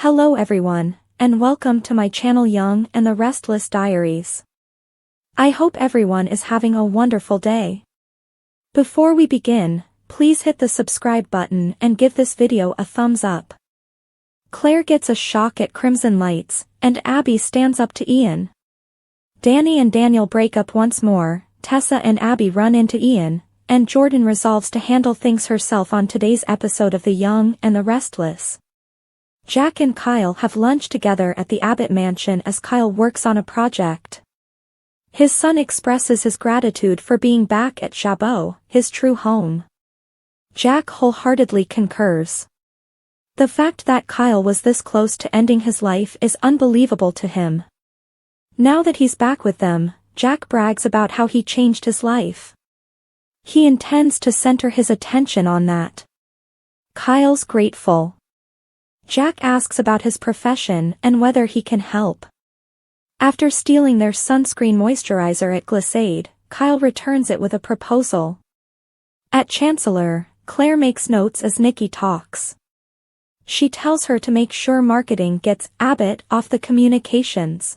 Hello everyone, and welcome to my channel Young and The Restless Diaries. I hope everyone is having a wonderful day. Before we begin, please hit the subscribe button and give this video a thumbs up. Claire gets a shock at crimson lights, and Abby stands up to Ian. Danny and Daniel break up once more, Tessa and Abby run into Ian, and Jordan resolves to handle things herself on today's episode of The Young and the Restless. Jack and Kyle have lunch together at the Abbott mansion as Kyle works on a project. His son expresses his gratitude for being back at Chabot, his true home. Jack wholeheartedly concurs. The fact that Kyle was this close to ending his life is unbelievable to him. Now that he's back with them, Jack brags about how he changed his life. He intends to center his attention on that. Kyle's grateful. Jack asks about his profession and whether he can help. After stealing their sunscreen moisturizer at Glissade, Kyle returns it with a proposal. At Chancellor, Claire makes notes as Nikki talks. She tells her to make sure marketing gets Abbott off the communications.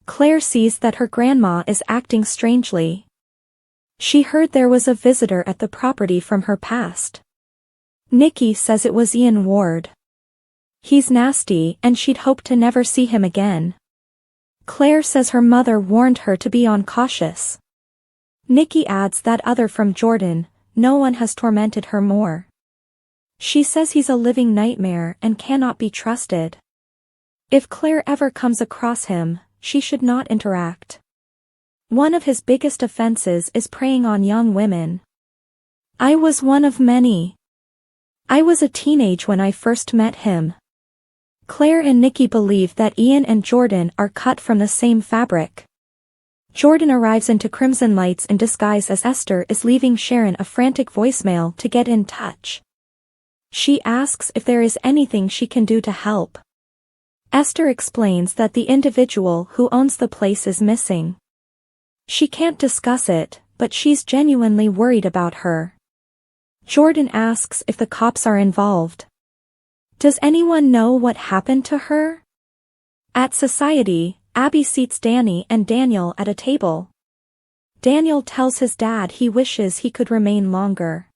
Claire sees that her grandma is acting strangely. She heard there was a visitor at the property from her past. Nikki says it was Ian Ward. He's nasty and she'd hoped to never see him again. Claire says her mother warned her to be cautious. Nikki adds that other from Jordan, no one has tormented her more. She says he's a living nightmare and cannot be trusted. If Claire ever comes across him, she should not interact. One of his biggest offenses is preying on young women. I was one of many. I was a teenage when I first met him. Claire and Nikki believe that Ian and Jordan are cut from the same fabric. Jordan arrives into Crimson Lights in disguise as Esther is leaving Sharon a frantic voicemail to get in touch. She asks if there is anything she can do to help. Esther explains that the individual who owns the place is missing. She can't discuss it, but she's genuinely worried about her. Jordan asks if the cops are involved. Does anyone know what happened to her? At Society, Abby seats Danny and Daniel at a table. Daniel tells his dad he wishes he could remain longer.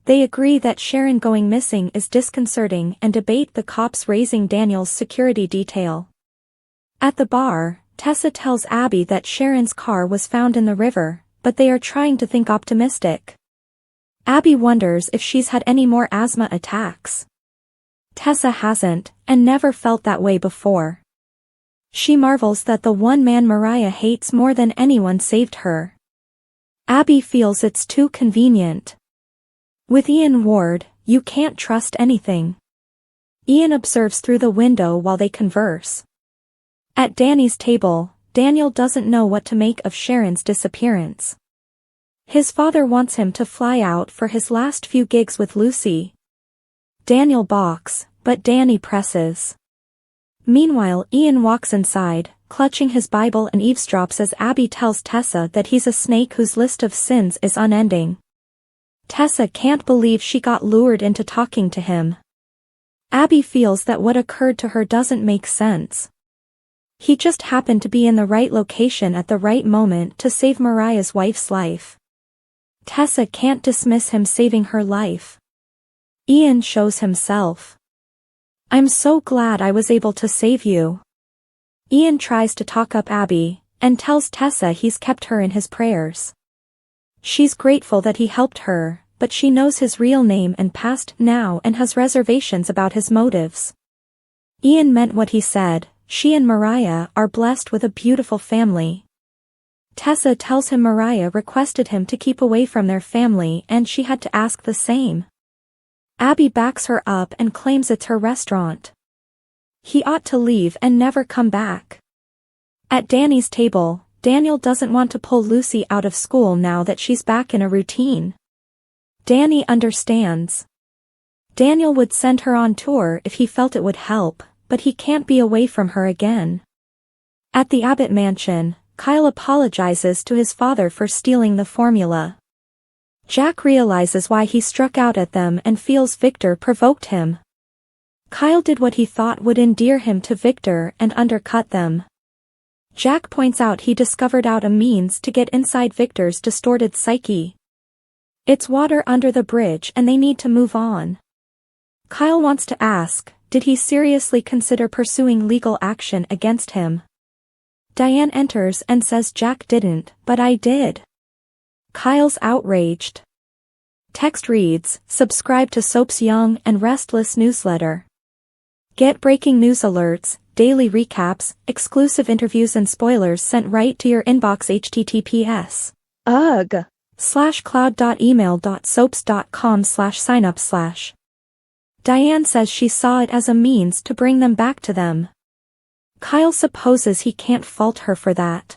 They agree that Sharon going missing is disconcerting and debate the cops raising Daniel's security detail. At the bar, Tessa tells Abby that Sharon's car was found in the river, but they are trying to think optimistic. Abby wonders if she's had any more asthma attacks. Tessa hasn't, and never felt that way before. She marvels that the one man Mariah hates more than anyone saved her. Abby feels it's too convenient. With Ian Ward, you can't trust anything. Ian observes through the window while they converse. At Danny's table, Daniel doesn't know what to make of Sharon's disappearance. His father wants him to fly out for his last few gigs with Lucy. Daniel balks, but Danny presses. Meanwhile, Ian walks inside, clutching his Bible and eavesdrops as Abby tells Tessa that he's a snake whose list of sins is unending. Tessa can't believe she got lured into talking to him. Abby feels that what occurred to her doesn't make sense. He just happened to be in the right location at the right moment to save Mariah's wife's life. Tessa can't dismiss him saving her life. Ian shows himself. I'm so glad I was able to save you. Ian tries to talk up Abby, and tells Tessa he's kept her in his prayers. She's grateful that he helped her, but she knows his real name and past now and has reservations about his motives. Ian meant what he said, she and Mariah are blessed with a beautiful family. Tessa tells him Mariah requested him to keep away from their family and she had to ask the same. Abby backs her up and claims it's her restaurant. He ought to leave and never come back. At Danny's table, Daniel doesn't want to pull Lucy out of school now that she's back in a routine. Danny understands. Daniel would send her on tour if he felt it would help, but he can't be away from her again. At the Abbott mansion, Kyle apologizes to his father for stealing the formula. Jack realizes why he struck out at them and feels Victor provoked him. Kyle did what he thought would endear him to Victor and undercut them. Jack points out he discovered out a means to get inside Victor's distorted psyche. It's water under the bridge and they need to move on. Kyle wants to ask, did he seriously consider pursuing legal action against him? Diane enters and says Jack didn't, but I did. Kyle's outraged. Text reads, subscribe to Soap's Young and Restless newsletter. Get breaking news alerts, daily recaps, exclusive interviews and spoilers sent right to your inbox. https /cloud.email.soaps.com/signup/. Diane says she saw it as a means to bring them back to them. Kyle supposes he can't fault her for that.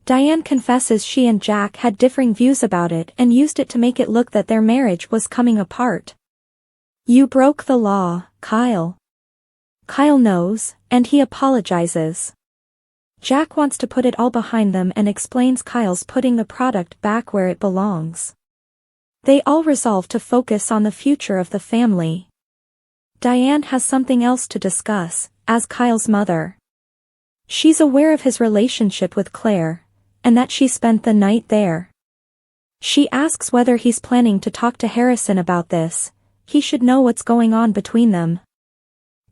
Diane confesses she and Jack had differing views about it and used it to make it look that their marriage was coming apart. You broke the law, Kyle. Kyle knows, and he apologizes. Jack wants to put it all behind them and explains Kyle's putting the product back where it belongs. They all resolve to focus on the future of the family. Diane has something else to discuss, as Kyle's mother. She's aware of his relationship with Claire, and that she spent the night there. She asks whether he's planning to talk to Harrison about this. He should know what's going on between them.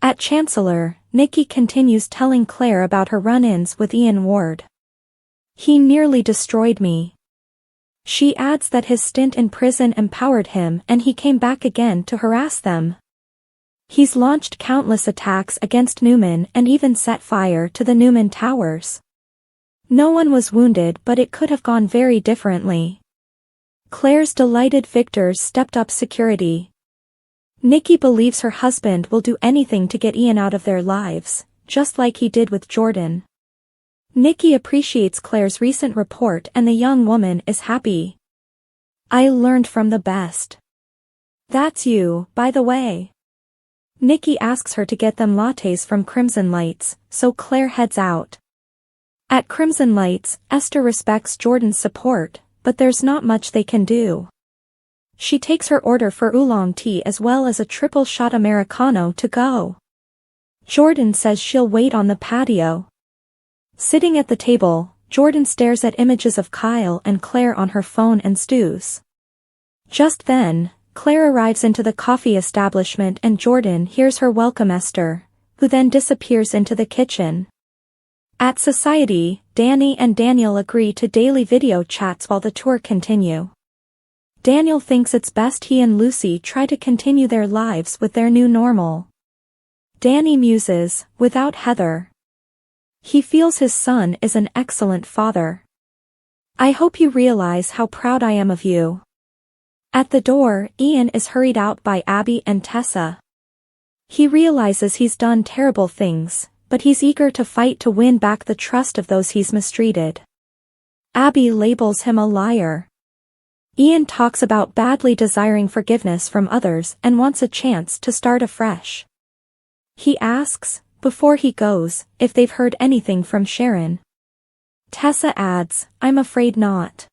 At Chancellor, Nikki continues telling Claire about her run-ins with Ian Ward. He nearly destroyed me. She adds that his stint in prison empowered him and he came back again to harass them. He's launched countless attacks against Newman and even set fire to the Newman Towers. No one was wounded, but it could have gone very differently. Claire's delighted Victor's stepped up security. Nikki believes her husband will do anything to get Ian out of their lives, just like he did with Jordan. Nikki appreciates Claire's recent report and the young woman is happy. I learned from the best. That's you, by the way. Nikki asks her to get them lattes from Crimson Lights, so Claire heads out. At Crimson Lights, Esther respects Jordan's support, but there's not much they can do. She takes her order for oolong tea as well as a triple shot Americano to go. Jordan says she'll wait on the patio. Sitting at the table, Jordan stares at images of Kyle and Claire on her phone and stews. Just then, Claire arrives into the coffee establishment and Jordan hears her welcome Esther, who then disappears into the kitchen. At Society, Danny and Daniel agree to daily video chats while the tour continue. Daniel thinks it's best he and Lucy try to continue their lives with their new normal. Danny muses, without Heather. He feels his son is an excellent father. I hope you realize how proud I am of you. At the door, Ian is hurried out by Abby and Tessa. He realizes he's done terrible things, but he's eager to fight to win back the trust of those he's mistreated. Abby labels him a liar. Ian talks about badly desiring forgiveness from others and wants a chance to start afresh. He asks, before he goes, if they've heard anything from Sharon. Tessa adds, I'm afraid not.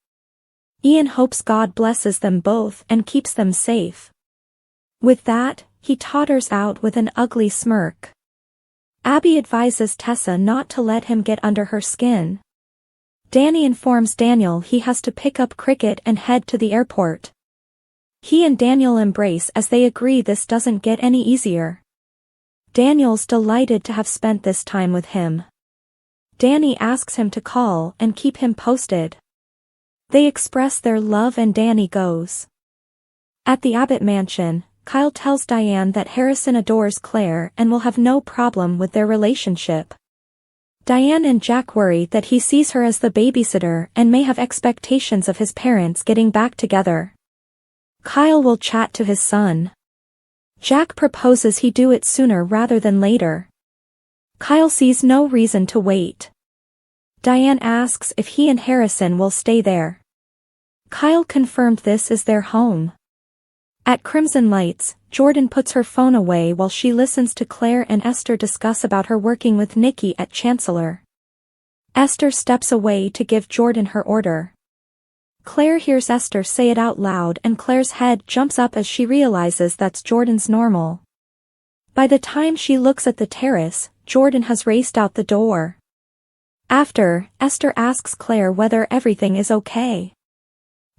Ian hopes God blesses them both and keeps them safe. With that, he totters out with an ugly smirk. Abby advises Tessa not to let him get under her skin. Danny informs Daniel he has to pick up Cricket and head to the airport. He and Daniel embrace as they agree this doesn't get any easier. Daniel's delighted to have spent this time with him. Danny asks him to call and keep him posted. They express their love and Danny goes. At the Abbott mansion, Kyle tells Diane that Harrison adores Claire and will have no problem with their relationship. Diane and Jack worry that he sees her as the babysitter and may have expectations of his parents getting back together. Kyle will chat to his son. Jack proposes he do it sooner rather than later. Kyle sees no reason to wait. Diane asks if he and Harrison will stay there. Kyle confirmed this is their home. At Crimson Lights, Jordan puts her phone away while she listens to Claire and Esther discuss about her working with Nikki at Chancellor. Esther steps away to give Jordan her order. Claire hears Esther say it out loud and Claire's head jumps up as she realizes that's Jordan's normal. By the time she looks at the terrace, Jordan has raced out the door. After, Esther asks Claire whether everything is okay.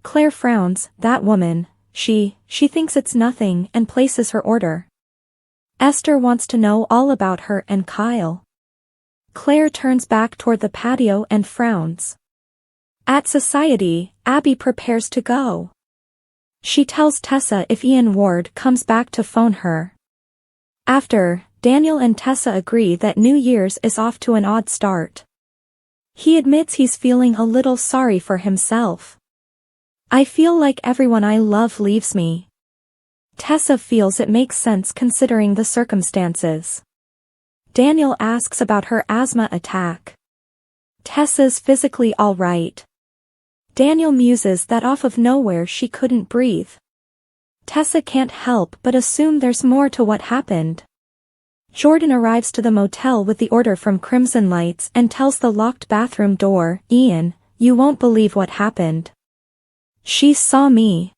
Claire frowns. That woman, she thinks it's nothing and places her order. Esther wants to know all about her and Kyle. Claire turns back toward the patio and frowns. At Society, Abby prepares to go. She tells Tessa if Ian Ward comes back to phone her. After, Daniel and Tessa agree that New Year's is off to an odd start. He admits he's feeling a little sorry for himself. I feel like everyone I love leaves me. Tessa feels it makes sense considering the circumstances. Daniel asks about her asthma attack. Tessa's physically all right. Daniel muses that off of nowhere she couldn't breathe. Tessa can't help but assume there's more to what happened. Jordan arrives to the motel with the order from Crimson Lights and tells the locked bathroom door, Ian, you won't believe what happened. She saw me.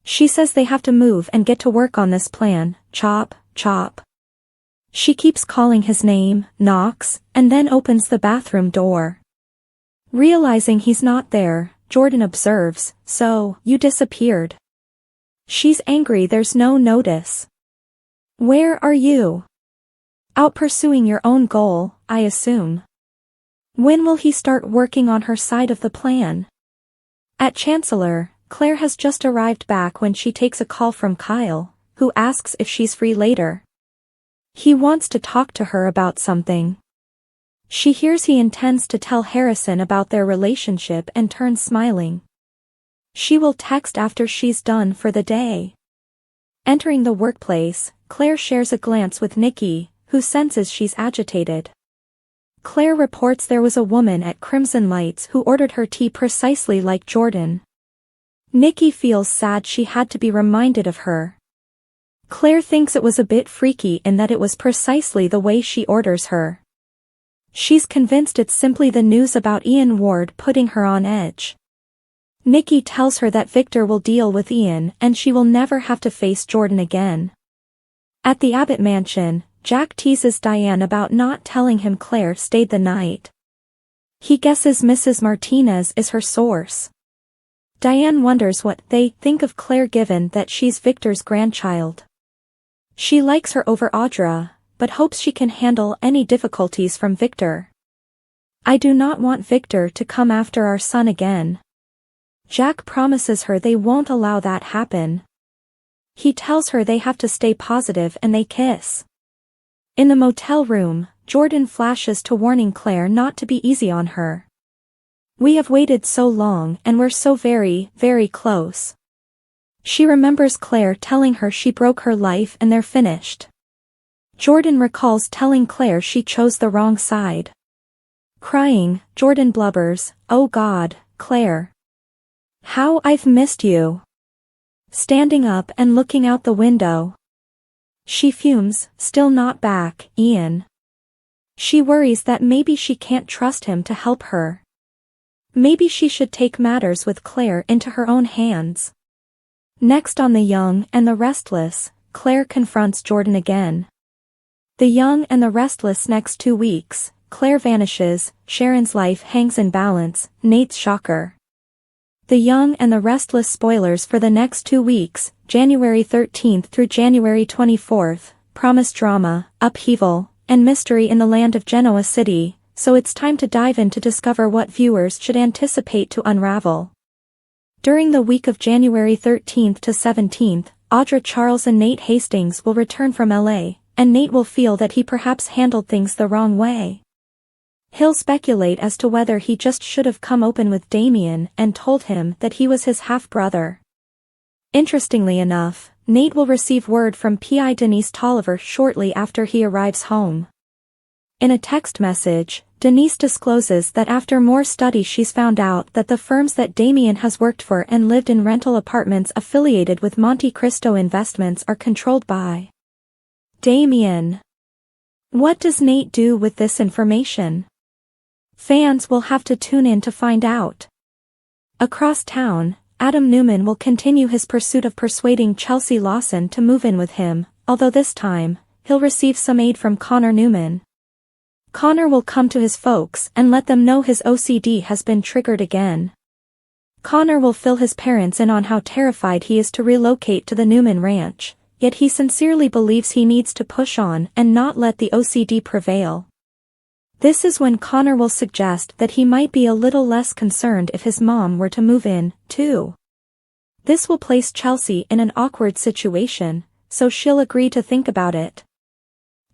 She says they have to move and get to work on this plan, chop, chop. She keeps calling his name, knocks, and then opens the bathroom door. Realizing he's not there, Jordan observes, so, you disappeared. She's angry there's no notice. Where are you? Out pursuing your own goal, I assume. When will he start working on her side of the plan? At Chancellor, Claire has just arrived back when she takes a call from Kyle, who asks if she's free later. He wants to talk to her about something. She hears he intends to tell Harrison about their relationship and turns smiling. She will text after she's done for the day. Entering the workplace, Claire shares a glance with Nikki, who senses she's agitated. Claire reports there was a woman at Crimson Lights who ordered her tea precisely like Jordan. Nikki feels sad she had to be reminded of her. Claire thinks it was a bit freaky in that it was precisely the way she orders her. She's convinced it's simply the news about Ian Ward putting her on edge. Nikki tells her that Victor will deal with Ian and she will never have to face Jordan again. At the Abbott mansion, Jack teases Diane about not telling him Claire stayed the night. He guesses Mrs. Martinez is her source. Diane wonders what they think of Claire given that she's Victor's grandchild. She likes her over Audra, but hopes she can handle any difficulties from Victor. I do not want Victor to come after our son again. Jack promises her they won't allow that happen. He tells her they have to stay positive and they kiss. In the motel room, Jordan flashes to warning Claire not to be easy on her. We have waited so long and we're so very, very close. She remembers Claire telling her she broke her life and they're finished. Jordan recalls telling Claire she chose the wrong side. Crying, Jordan blubbers, oh God, Claire. How I've missed you. Standing up and looking out the window. She fumes, still not back, Ian. She worries that maybe she can't trust him to help her. Maybe she should take matters with Claire into her own hands. Next on The Young and the Restless, Claire confronts Jordan again. The Young and the Restless next 2 weeks, Claire vanishes, Sharon's life hangs in balance, Nate's shocker. The Young and the Restless spoilers for the next 2 weeks, January 13th through January 24th, promise drama, upheaval, and mystery in the land of Genoa City, so it's time to dive in to discover what viewers should anticipate to unravel. During the week of January 13th to 17th, Audra Charles and Nate Hastings will return from LA, and Nate will feel that he perhaps handled things the wrong way. He'll speculate as to whether he just should have come open with Damien and told him that he was his half-brother. Interestingly enough, Nate will receive word from PI Denise Tolliver shortly after he arrives home. In a text message, Denise discloses that after more study she's found out that the firms that Damien has worked for and lived in rental apartments affiliated with Monte Cristo Investments are controlled by Damien. What does Nate do with this information? Fans will have to tune in to find out. Across town, Adam Newman will continue his pursuit of persuading Chelsea Lawson to move in with him, although this time, he'll receive some aid from Connor Newman. Connor will come to his folks and let them know his OCD has been triggered again. Connor will fill his parents in on how terrified he is to relocate to the Newman ranch, yet he sincerely believes he needs to push on and not let the OCD prevail. This is when Connor will suggest that he might be a little less concerned if his mom were to move in, too. This will place Chelsea in an awkward situation, so she'll agree to think about it.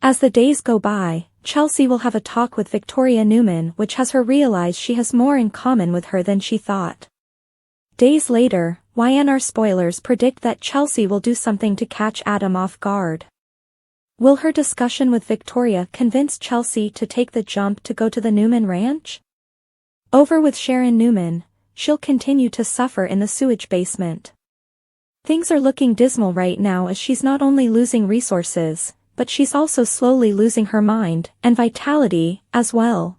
As the days go by, Chelsea will have a talk with Victoria Newman, which has her realize she has more in common with her than she thought. Days later, YNR spoilers predict that Chelsea will do something to catch Adam off guard. Will her discussion with Victoria convince Chelsea to take the jump to go to the Newman ranch? Over with Sharon Newman, she'll continue to suffer in the sewage basement. Things are looking dismal right now as she's not only losing resources, but she's also slowly losing her mind and vitality as well.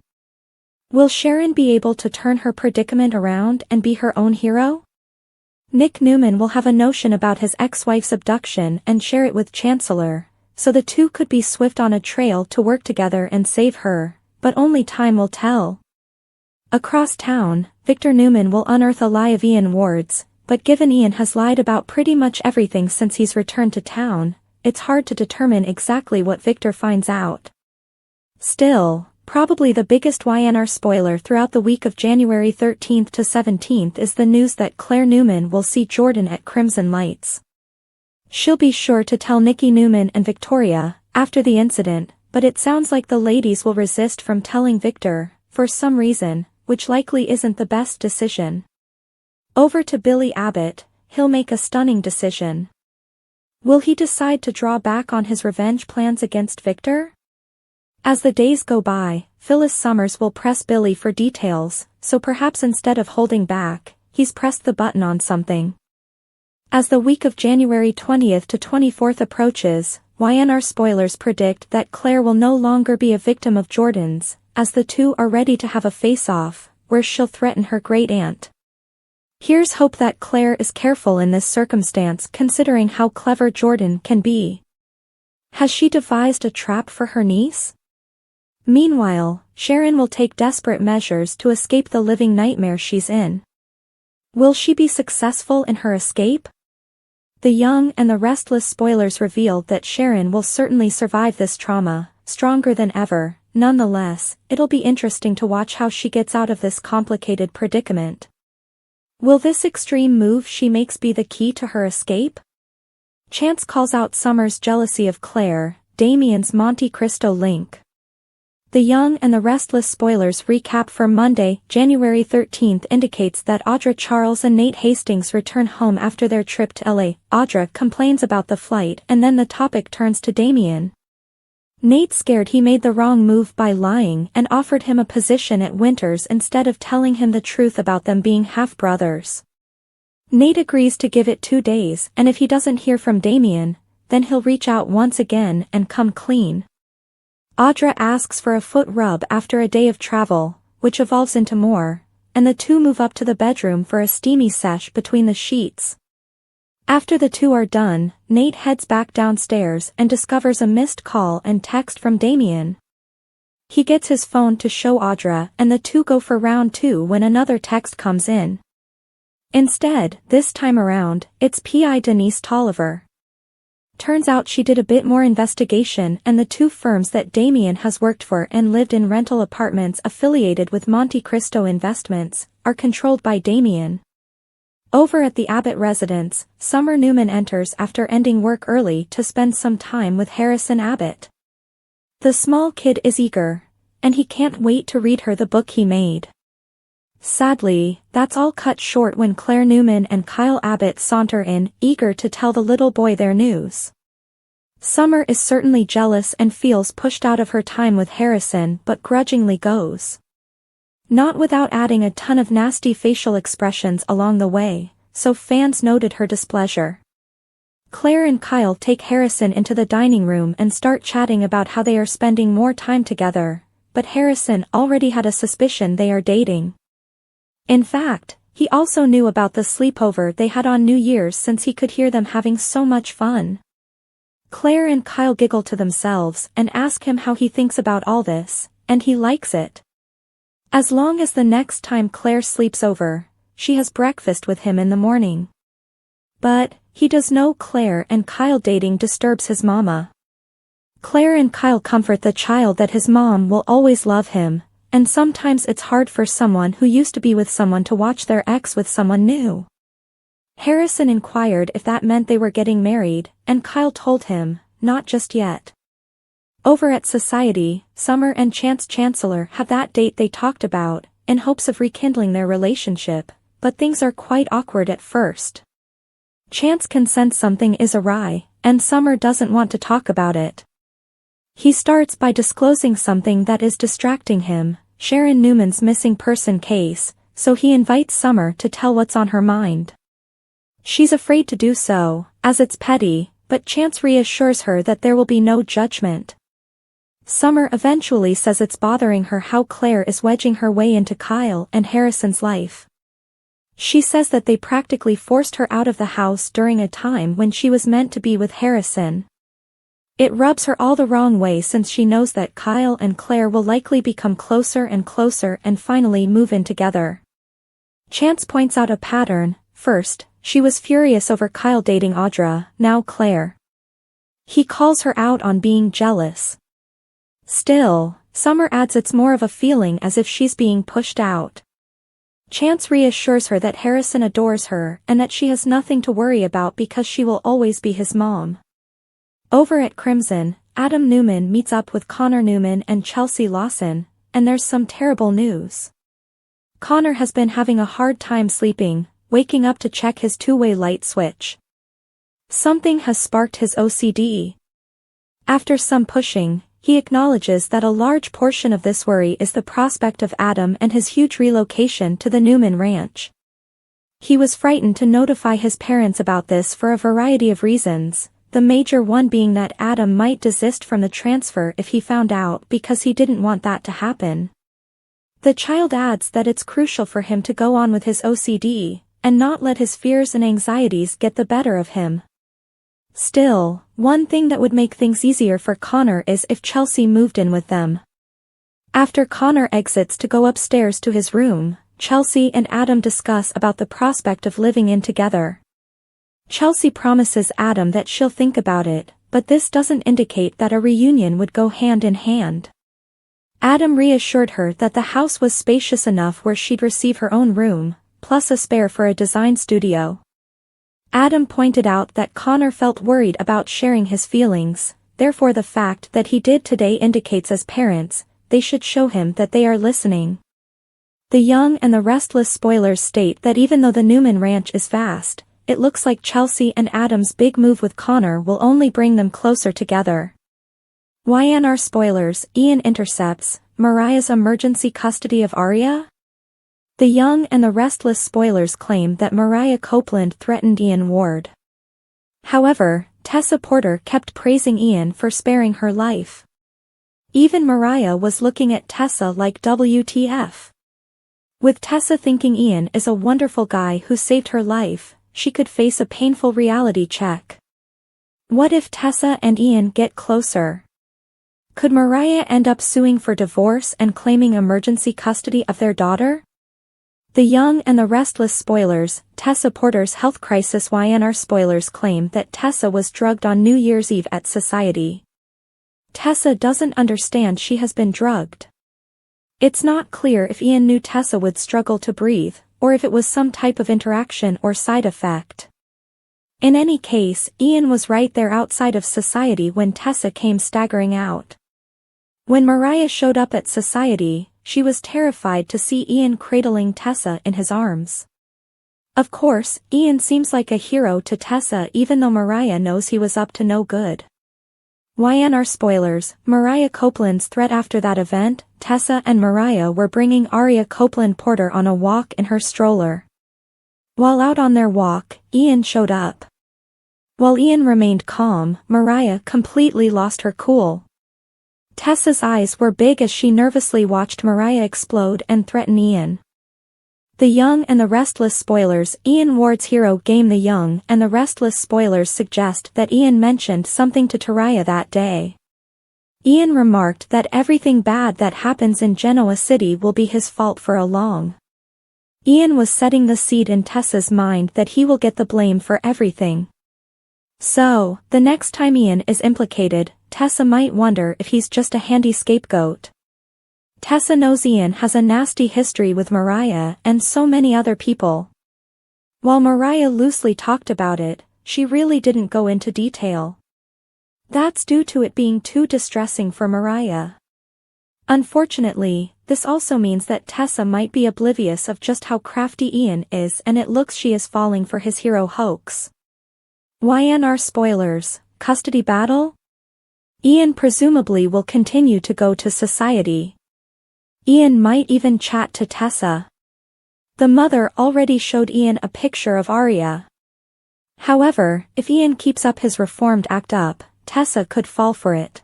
Will Sharon be able to turn her predicament around and be her own hero? Nick Newman will have a notion about his ex-wife's abduction and share it with Chancellor, so the two could be swift on a trail to work together and save her, but only time will tell. Across town, Victor Newman will unearth a lie of Ian Ward's, but given Ian has lied about pretty much everything since he's returned to town, it's hard to determine exactly what Victor finds out. Still, probably the biggest YNR spoiler throughout the week of January 13th to 17th is the news that Claire Newman will see Jordan at Crimson Lights. She'll be sure to tell Nikki Newman and Victoria, after the incident, but it sounds like the ladies will resist from telling Victor, for some reason, which likely isn't the best decision. Over to Billy Abbott, he'll make a stunning decision. Will he decide to draw back on his revenge plans against Victor? As the days go by, Phyllis Summers will press Billy for details, so perhaps instead of holding back, he's pressed the button on something. As the week of January 20th to 24th approaches, YNR spoilers predict that Claire will no longer be a victim of Jordan's, as the two are ready to have a face-off, where she'll threaten her great-aunt. Here's hope that Claire is careful in this circumstance considering how clever Jordan can be. Has she devised a trap for her niece? Meanwhile, Sharon will take desperate measures to escape the living nightmare she's in. Will she be successful in her escape? The Young and the Restless spoilers revealed that Sharon will certainly survive this trauma, stronger than ever. Nonetheless, it'll be interesting to watch how she gets out of this complicated predicament. Will this extreme move she makes be the key to her escape? Chance calls out Summer's jealousy of Claire, Damien's Monte Cristo link. The Young and the Restless spoilers recap for Monday, January 13th indicates that Audra Charles and Nate Hastings return home after their trip to LA. Audra complains about the flight and then the topic turns to Damien. Nate's scared he made the wrong move by lying and offered him a position at Winters instead of telling him the truth about them being half-brothers. Nate agrees to give it 2 days and if he doesn't hear from Damien, then he'll reach out once again and come clean. Audra asks for a foot rub after a day of travel, which evolves into more, and the two move up to the bedroom for a steamy sesh between the sheets. After the two are done, Nate heads back downstairs and discovers a missed call and text from Damien. He gets his phone to show Audra and the two go for round 2 when another text comes in. Instead, this time around, it's PI Denise Tolliver. Turns out she did a bit more investigation and the two firms that Damien has worked for and lived in rental apartments affiliated with Monte Cristo Investments, are controlled by Damien. Over at the Abbott residence, Summer Newman enters after ending work early to spend some time with Harrison Abbott. The small kid is eager, and he can't wait to read her the book he made. Sadly, that's all cut short when Claire Newman and Kyle Abbott saunter in, eager to tell the little boy their news. Summer is certainly jealous and feels pushed out of her time with Harrison but grudgingly goes. Not without adding a ton of nasty facial expressions along the way, so fans noted her displeasure. Claire and Kyle take Harrison into the dining room and start chatting about how they are spending more time together, but Harrison already had a suspicion they are dating. In fact, he also knew about the sleepover they had on New Year's since he could hear them having so much fun. Claire and Kyle giggle to themselves and ask him how he thinks about all this, and he likes it. As long as the next time Claire sleeps over, she has breakfast with him in the morning. But, he does know Claire and Kyle dating disturbs his mama. Claire and Kyle comfort the child that his mom will always love him, and sometimes it's hard for someone who used to be with someone to watch their ex with someone new. Harrison inquired if that meant they were getting married, and Kyle told him, not just yet. Over at Society, Summer and Chance Chancellor have that date they talked about, in hopes of rekindling their relationship, but things are quite awkward at first. Chance can sense something is awry, and Summer doesn't want to talk about it. He starts by disclosing something that is distracting him, Sharon Newman's missing person case, so he invites Summer to tell what's on her mind. She's afraid to do so, as it's petty, but Chance reassures her that there will be no judgment. Summer eventually says it's bothering her how Claire is wedging her way into Kyle and Harrison's life. She says that they practically forced her out of the house during a time when she was meant to be with Harrison. It rubs her all the wrong way since she knows that Kyle and Claire will likely become closer and finally move in together. Chance points out a pattern. First, she was furious over Kyle dating Audra, now Claire. He calls her out on being jealous. Still, Summer adds it's more of a feeling as if she's being pushed out. Chance reassures her that Harrison adores her and that she has nothing to worry about because she will always be his mom. Over at Crimson, Adam Newman meets up with Connor Newman and Chelsea Lawson, and there's some terrible news. Connor has been having a hard time sleeping, waking up to check his two-way light switch. Something has sparked his OCD. After some pushing, he acknowledges that a large portion of this worry is the prospect of Adam and his huge relocation to the Newman ranch. He was frightened to notify his parents about this for a variety of reasons, the major one being that Adam might desist from the transfer if he found out because he didn't want that to happen. The child adds that it's crucial for him to go on with his OCD, and not let his fears and anxieties get the better of him. Still, one thing that would make things easier for Connor is if Chelsea moved in with them. After Connor exits to go upstairs to his room, Chelsea and Adam discuss about the prospect of living in together. Chelsea promises Adam that she'll think about it, but this doesn't indicate that a reunion would go hand in hand. Adam reassured her that the house was spacious enough where she'd receive her own room, plus a spare for a design studio. Adam pointed out that Connor felt worried about sharing his feelings, therefore the fact that he did today indicates as parents, they should show him that they are listening. The Young and the Restless spoilers state that even though the Newman ranch is vast, it looks like Chelsea and Adam's big move with Connor will only bring them closer together. YNR spoilers, Ian intercepts Mariah's emergency custody of Arya? The Young and the Restless spoilers claim that Mariah Copeland threatened Ian Ward. However, Tessa Porter kept praising Ian for sparing her life. Even Mariah was looking at Tessa like WTF. With Tessa thinking Ian is a wonderful guy who saved her life, she could face a painful reality check. What if Tessa and Ian get closer? Could Mariah end up suing for divorce and claiming emergency custody of their daughter? The Young and the Restless spoilers, Tessa Porter's health crisis. YNR spoilers claim that Tessa was drugged on New Year's Eve at Society. Tessa doesn't understand she has been drugged. It's not clear if Ian knew Tessa would struggle to breathe, or if it was some type of interaction or side effect. In any case, Ian was right there outside of Society when Tessa came staggering out. When Mariah showed up at Society, she was terrified to see Ian cradling Tessa in his arms. Of course, Ian seems like a hero to Tessa even though Mariah knows he was up to no good. YNR spoilers, Mariah Copeland's threat. After that event, Tessa and Mariah were bringing Arya Copeland Porter on a walk in her stroller. While out on their walk, Ian showed up. While Ian remained calm, Mariah completely lost her cool. Tessa's eyes were big as she nervously watched Mariah explode and threaten Ian. The Young and the Restless spoilers. Ian Ward's hero game The Young and the Restless spoilers suggest that Ian mentioned something to Taraya that day. Ian remarked that everything bad that happens in Genoa City will be his fault for a long. Ian was setting the seed in Tessa's mind that he will get the blame for everything. So, the next time Ian is implicated, Tessa might wonder if he's just a handy scapegoat. Tessa knows Ian has a nasty history with Mariah and so many other people. While Mariah loosely talked about it, she really didn't go into detail. That's due to it being too distressing for Mariah. Unfortunately, this also means that Tessa might be oblivious of just how crafty Ian is, and it looks she is falling for his hero hoax. YNR spoilers, custody battle? Ian presumably will continue to go to society. Ian might even chat to Tessa. The mother already showed Ian a picture of Arya. However, if Ian keeps up his reformed act up, Tessa could fall for it.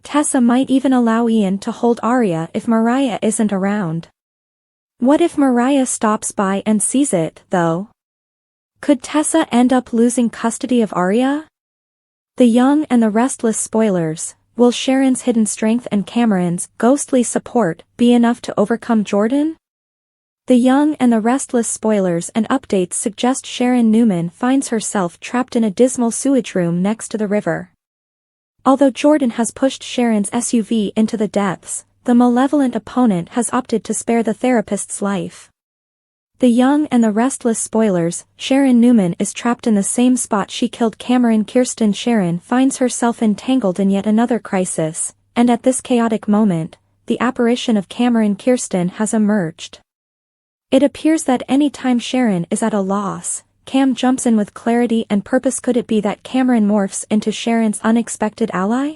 Tessa might even allow Ian to hold Arya if Mariah isn't around. What if Mariah stops by and sees it, though? Could Tessa end up losing custody of Arya? The Young and the Restless spoilers. Will Sharon's hidden strength and Cameron's ghostly support be enough to overcome Jordan? The Young and the Restless spoilers and updates suggest Sharon Newman finds herself trapped in a dismal sewage room next to the river. Although Jordan has pushed Sharon's SUV into the depths, the malevolent opponent has opted to spare the therapist's life. The Young and the Restless spoilers. Sharon Newman is trapped in the same spot she killed Cameron. Kirsten Sharon finds herself entangled in yet another crisis, and at this chaotic moment, the apparition of Cameron Kirsten has emerged. It appears that any time Sharon is at a loss, Cam jumps in with clarity and purpose. Could it be that Cameron morphs into Sharon's unexpected ally?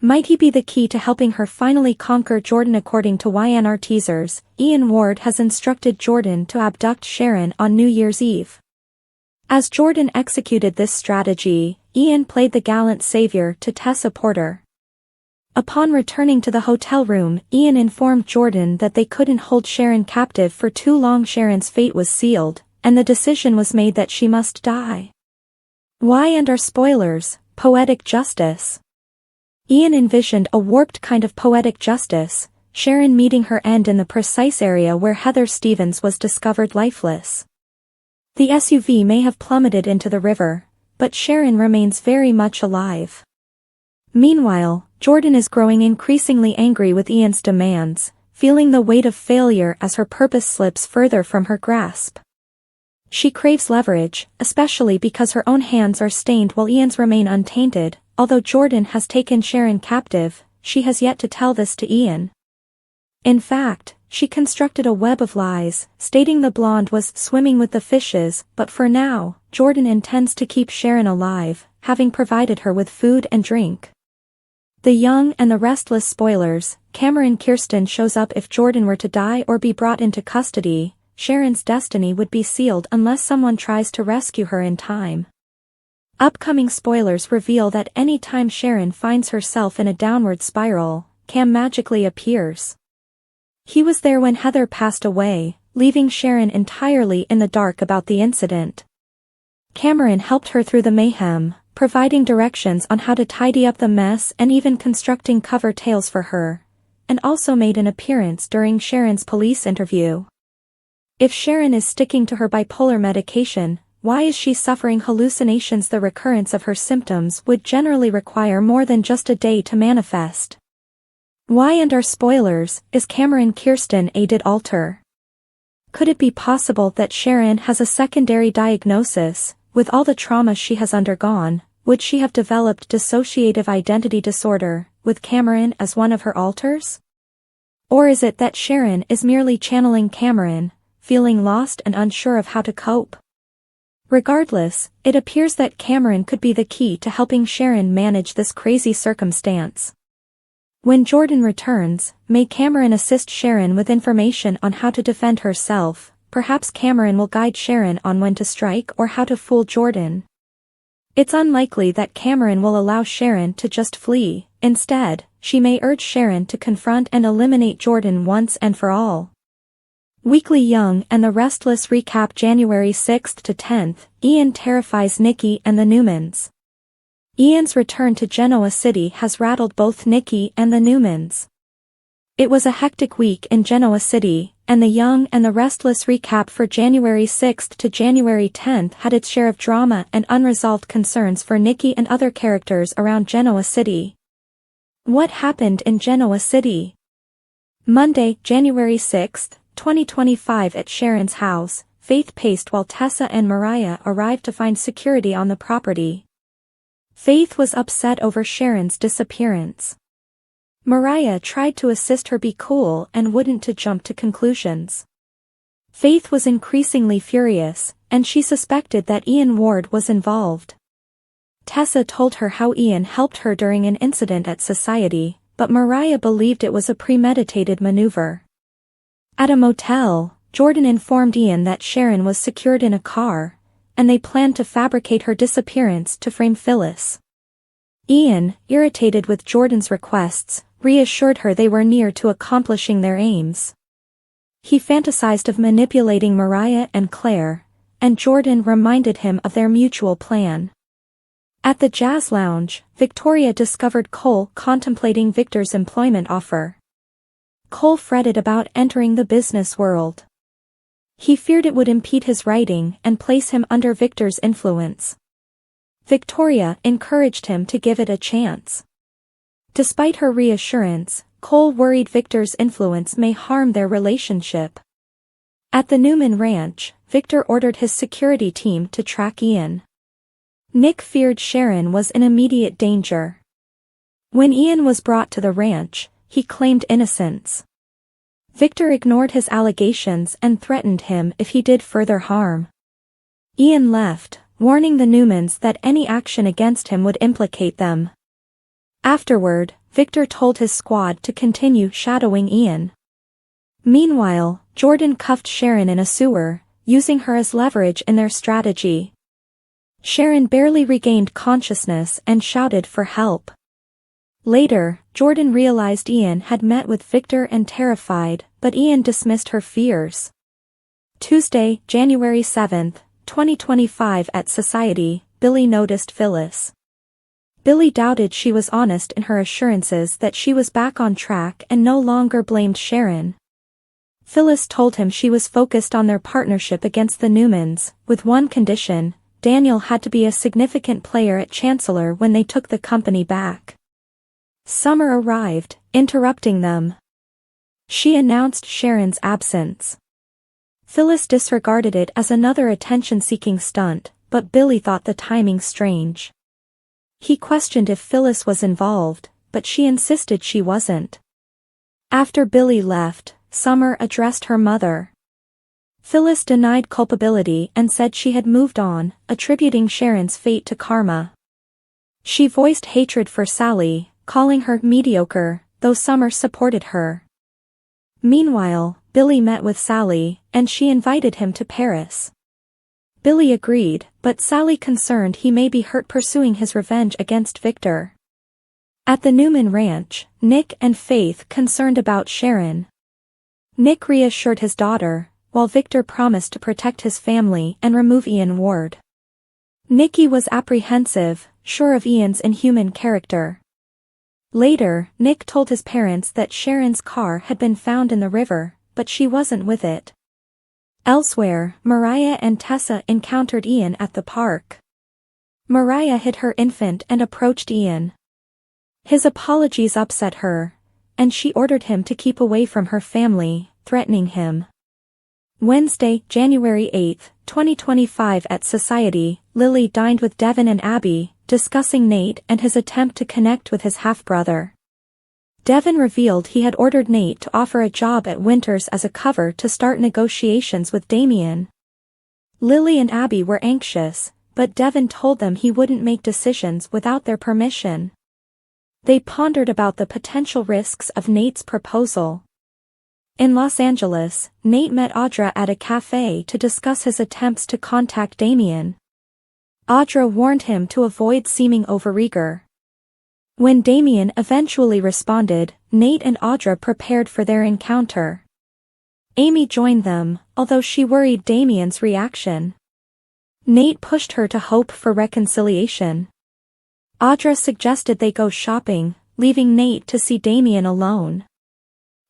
Might he be the key to helping her finally conquer Jordan? According to YNR teasers, Ian Ward has instructed Jordan to abduct Sharon on New Year's Eve. As Jordan executed this strategy, Ian played the gallant savior to Tessa Porter. Upon returning to the hotel room, Ian informed Jordan that they couldn't hold Sharon captive for too long. Sharon's fate was sealed, and the decision was made that she must die. YNR spoilers, poetic justice. Ian envisioned a warped kind of poetic justice, Sharon meeting her end in the precise area where Heather Stevens was discovered lifeless. The SUV may have plummeted into the river, but Sharon remains very much alive. Meanwhile, Jordan is growing increasingly angry with Ian's demands, feeling the weight of failure as her purpose slips further from her grasp. She craves leverage, especially because her own hands are stained while Ian's remain untainted. Although Jordan has taken Sharon captive, she has yet to tell this to Ian. In fact, she constructed a web of lies, stating the blonde was swimming with the fishes, but for now, Jordan intends to keep Sharon alive, having provided her with food and drink. The Young and the Restless spoilers. Cameron Kirsten shows up. If Jordan were to die or be brought into custody, Sharon's destiny would be sealed unless someone tries to rescue her in time. Upcoming spoilers reveal that any time Sharon finds herself in a downward spiral, Cam magically appears. He was there when Heather passed away, leaving Sharon entirely in the dark about the incident. Cameron helped her through the mayhem, providing directions on how to tidy up the mess and even constructing cover tales for her, and also made an appearance during Sharon's police interview. If Sharon is sticking to her bipolar medication, why is she suffering hallucinations? The recurrence of her symptoms would generally require more than just a day to manifest. YNR spoilers. Is Cameron Kirsten a did alter? Could it be possible that Sharon has a secondary diagnosis? With all the trauma she has undergone, would she have developed dissociative identity disorder, with Cameron as one of her alters? Or is it that Sharon is merely channeling Cameron, feeling lost and unsure of how to cope? Regardless, it appears that Cameron could be the key to helping Sharon manage this crazy circumstance. When Jordan returns, may Cameron assist Sharon with information on how to defend herself. Perhaps Cameron will guide Sharon on when to strike or how to fool Jordan. It's unlikely that Cameron will allow Sharon to just flee. Instead, she may urge Sharon to confront and eliminate Jordan once and for all. Weekly Young and The Restless recap January 6th to 10th, Ian terrifies Nikki and the Newmans. Ian's return to Genoa City has rattled both Nikki and the Newmans. It was a hectic week in Genoa City, and the Young and the Restless recap for January 6th to January 10th had its share of drama and unresolved concerns for Nikki and other characters around Genoa City. What happened in Genoa City? Monday, January 6th, 2025 at Sharon's house, Faith paced while Tessa and Mariah arrived to find security on the property. Faith was upset over Sharon's disappearance. Mariah tried to assist her be cool and wouldn't to jump to conclusions. Faith was increasingly furious, and she suspected that Ian Ward was involved. Tessa told her how Ian helped her during an incident at Society, but Mariah believed it was a premeditated maneuver. At a motel, Jordan informed Ian that Sharon was secured in a car, and they planned to fabricate her disappearance to frame Phyllis. Ian, irritated with Jordan's requests, reassured her they were near to accomplishing their aims. He fantasized of manipulating Mariah and Claire, and Jordan reminded him of their mutual plan. At the jazz lounge, Victoria discovered Cole contemplating Victor's employment offer. Cole fretted about entering the business world. He feared it would impede his writing and place him under Victor's influence. Victoria encouraged him to give it a chance. Despite her reassurance, Cole worried Victor's influence may harm their relationship. At the Newman Ranch, Victor ordered his security team to track Ian. Nick feared Sharon was in immediate danger. When Ian was brought to the ranch, he claimed innocence. Victor ignored his allegations and threatened him if he did further harm. Ian left, warning the Newmans that any action against him would implicate them. Afterward, Victor told his squad to continue shadowing Ian. Meanwhile, Jordan cuffed Sharon in a sewer, using her as leverage in their strategy. Sharon barely regained consciousness and shouted for help. Later, Jordan realized Ian had met with Victor and terrified, but Ian dismissed her fears. Tuesday, January 7th, 2025 at Society, Billy noticed Phyllis. Billy doubted she was honest in her assurances that she was back on track and no longer blamed Sharon. Phyllis told him she was focused on their partnership against the Newmans, with one condition: Daniel had to be a significant player at Chancellor when they took the company back. Summer arrived, interrupting them. She announced Sharon's absence. Phyllis disregarded it as another attention-seeking stunt, but Billy thought the timing strange. He questioned if Phyllis was involved, but she insisted she wasn't. After Billy left, Summer addressed her mother. Phyllis denied culpability and said she had moved on, attributing Sharon's fate to karma. She voiced hatred for Sally, calling her mediocre, though Summer supported her. Meanwhile, Billy met with Sally, and she invited him to Paris. Billy agreed, but Sally concerned he may be hurt pursuing his revenge against Victor. At the Newman Ranch, Nick and Faith concerned about Sharon. Nick reassured his daughter, while Victor promised to protect his family and remove Ian Ward. Nikki was apprehensive, sure of Ian's inhuman character. Later, Nick told his parents that Sharon's car had been found in the river, but she wasn't with it. Elsewhere, Mariah and Tessa encountered Ian at the park. Mariah hid her infant and approached Ian. His apologies upset her, and she ordered him to keep away from her family, threatening him. Wednesday, January 8th, 2025 at Society, Lily dined with Devin and Abby, discussing Nate and his attempt to connect with his half-brother. Devin revealed he had ordered Nate to offer a job at Winters as a cover to start negotiations with Damien. Lily and Abby were anxious, but Devin told them he wouldn't make decisions without their permission. They pondered about the potential risks of Nate's proposal. In Los Angeles, Nate met Audra at a cafe to discuss his attempts to contact Damien. Audra warned him to avoid seeming overeager. When Damien eventually responded, Nate and Audra prepared for their encounter. Amy joined them, although she worried Damien's reaction. Nate pushed her to hope for reconciliation. Audra suggested they go shopping, leaving Nate to see Damien alone.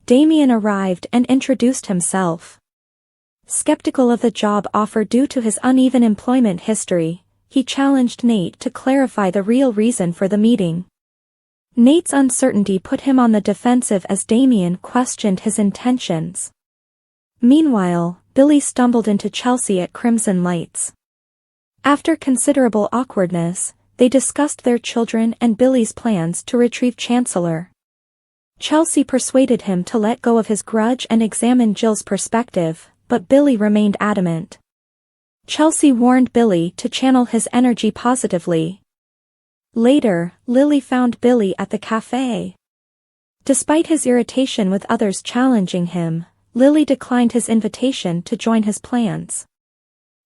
Damien arrived and introduced himself. Skeptical of the job offer due to his uneven employment history, he challenged Nate to clarify the real reason for the meeting. Nate's uncertainty put him on the defensive as Damien questioned his intentions. Meanwhile, Billy stumbled into Chelsea at Crimson Lights. After considerable awkwardness, they discussed their children and Billy's plans to retrieve Chancellor. Chelsea persuaded him to let go of his grudge and examine Jill's perspective, but Billy remained adamant. Chelsea warned Billy to channel his energy positively. Later, Lily found Billy at the cafe. Despite his irritation with others challenging him, Lily declined his invitation to join his plans.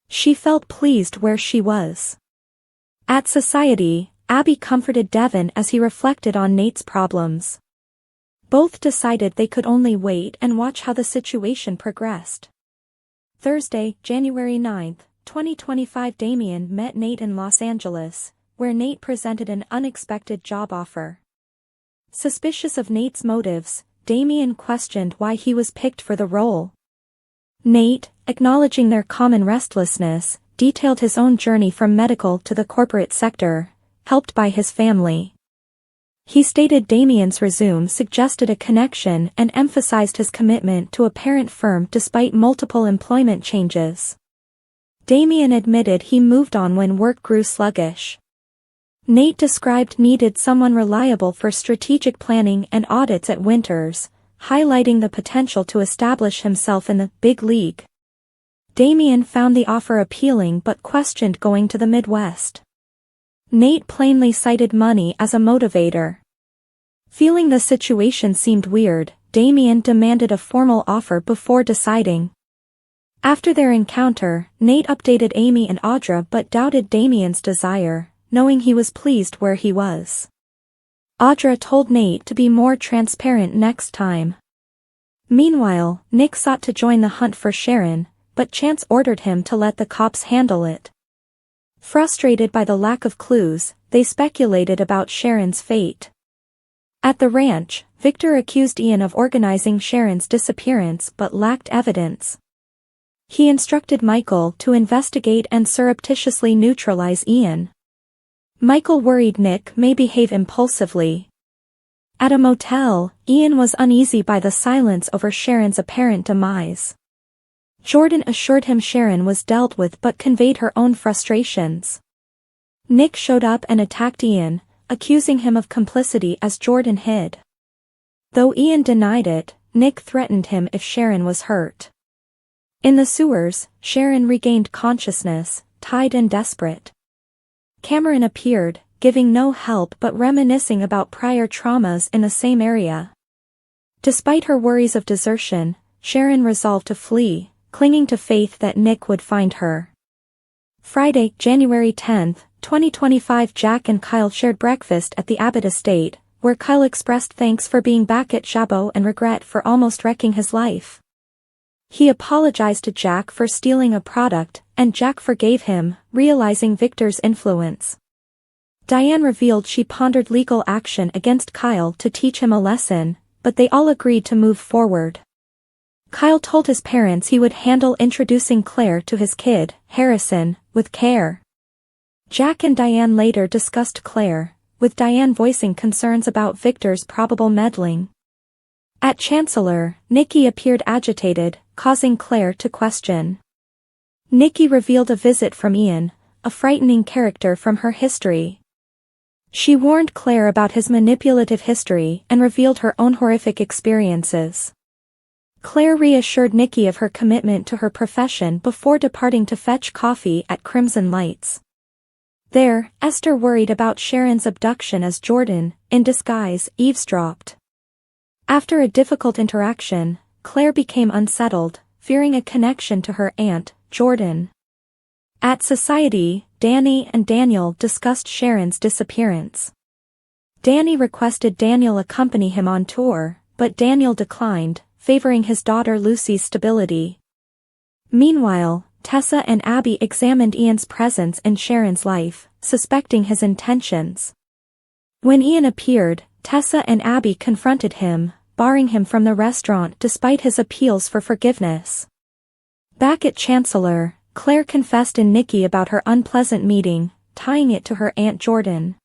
She felt pleased where she was. At Society, Abby comforted Devon as he reflected on Nate's problems. Both decided they could only wait and watch how the situation progressed. Thursday, January 9, 2025. Damien met Nate in Los Angeles, where Nate presented an unexpected job offer. Suspicious of Nate's motives, Damien questioned why he was picked for the role. Nate, acknowledging their common restlessness, detailed his own journey from medical to the corporate sector, helped by his family. He stated Damien's resume suggested a connection and emphasized his commitment to a parent firm despite multiple employment changes. Damien admitted he moved on when work grew sluggish. Nate described needed someone reliable for strategic planning and audits at Winters, highlighting the potential to establish himself in the big league. Damien found the offer appealing but questioned going to the Midwest. Nate plainly cited money as a motivator. Feeling the situation seemed weird, Damien demanded a formal offer before deciding. After their encounter, Nate updated Amy and Audra but doubted Damien's desire, knowing he was pleased where he was. Audra told Nate to be more transparent next time. Meanwhile, Nick sought to join the hunt for Sharon, but Chance ordered him to let the cops handle it. Frustrated by the lack of clues, they speculated about Sharon's fate. At the ranch, Victor accused Ian of organizing Sharon's disappearance but lacked evidence. He instructed Michael to investigate and surreptitiously neutralize Ian. Michael worried Nick may behave impulsively. At a motel, Ian was uneasy by the silence over Sharon's apparent demise. Jordan assured him Sharon was dealt with but conveyed her own frustrations. Nick showed up and attacked Ian, accusing him of complicity as Jordan hid. Though Ian denied it, Nick threatened him if Sharon was hurt. In the sewers, Sharon regained consciousness, tied and desperate. Cameron appeared, giving no help but reminiscing about prior traumas in the same area. Despite her worries of desertion, Sharon resolved to flee, clinging to faith that Nick would find her. Friday, January 10, 2025. Jack and Kyle shared breakfast at the Abbott estate, where Kyle expressed thanks for being back at Chabot and regret for almost wrecking his life. He apologized to Jack for stealing a product, and Jack forgave him, realizing Victor's influence. Diane revealed she pondered legal action against Kyle to teach him a lesson, but they all agreed to move forward. Kyle told his parents he would handle introducing Claire to his kid, Harrison, with care. Jack and Diane later discussed Claire, with Diane voicing concerns about Victor's probable meddling. At Chancellor, Nikki appeared agitated, causing Claire to question. Nikki revealed a visit from Ian, a frightening character from her history. She warned Claire about his manipulative history and revealed her own horrific experiences. Claire reassured Nikki of her commitment to her profession before departing to fetch coffee at Crimson Lights. There, Esther worried about Sharon's abduction as Jordan, in disguise, eavesdropped. After a difficult interaction, Claire became unsettled, fearing a connection to her aunt, Jordan. At Society, Danny and Daniel discussed Sharon's disappearance. Danny requested Daniel accompany him on tour, but Daniel declined, favoring his daughter Lucy's stability. Meanwhile, Tessa and Abby examined Ian's presence in Sharon's life, suspecting his intentions. When Ian appeared, Tessa and Abby confronted him, barring him from the restaurant despite his appeals for forgiveness. Back at Chancellor, Claire confessed in Nikki about her unpleasant meeting, tying it to her Aunt Jordan.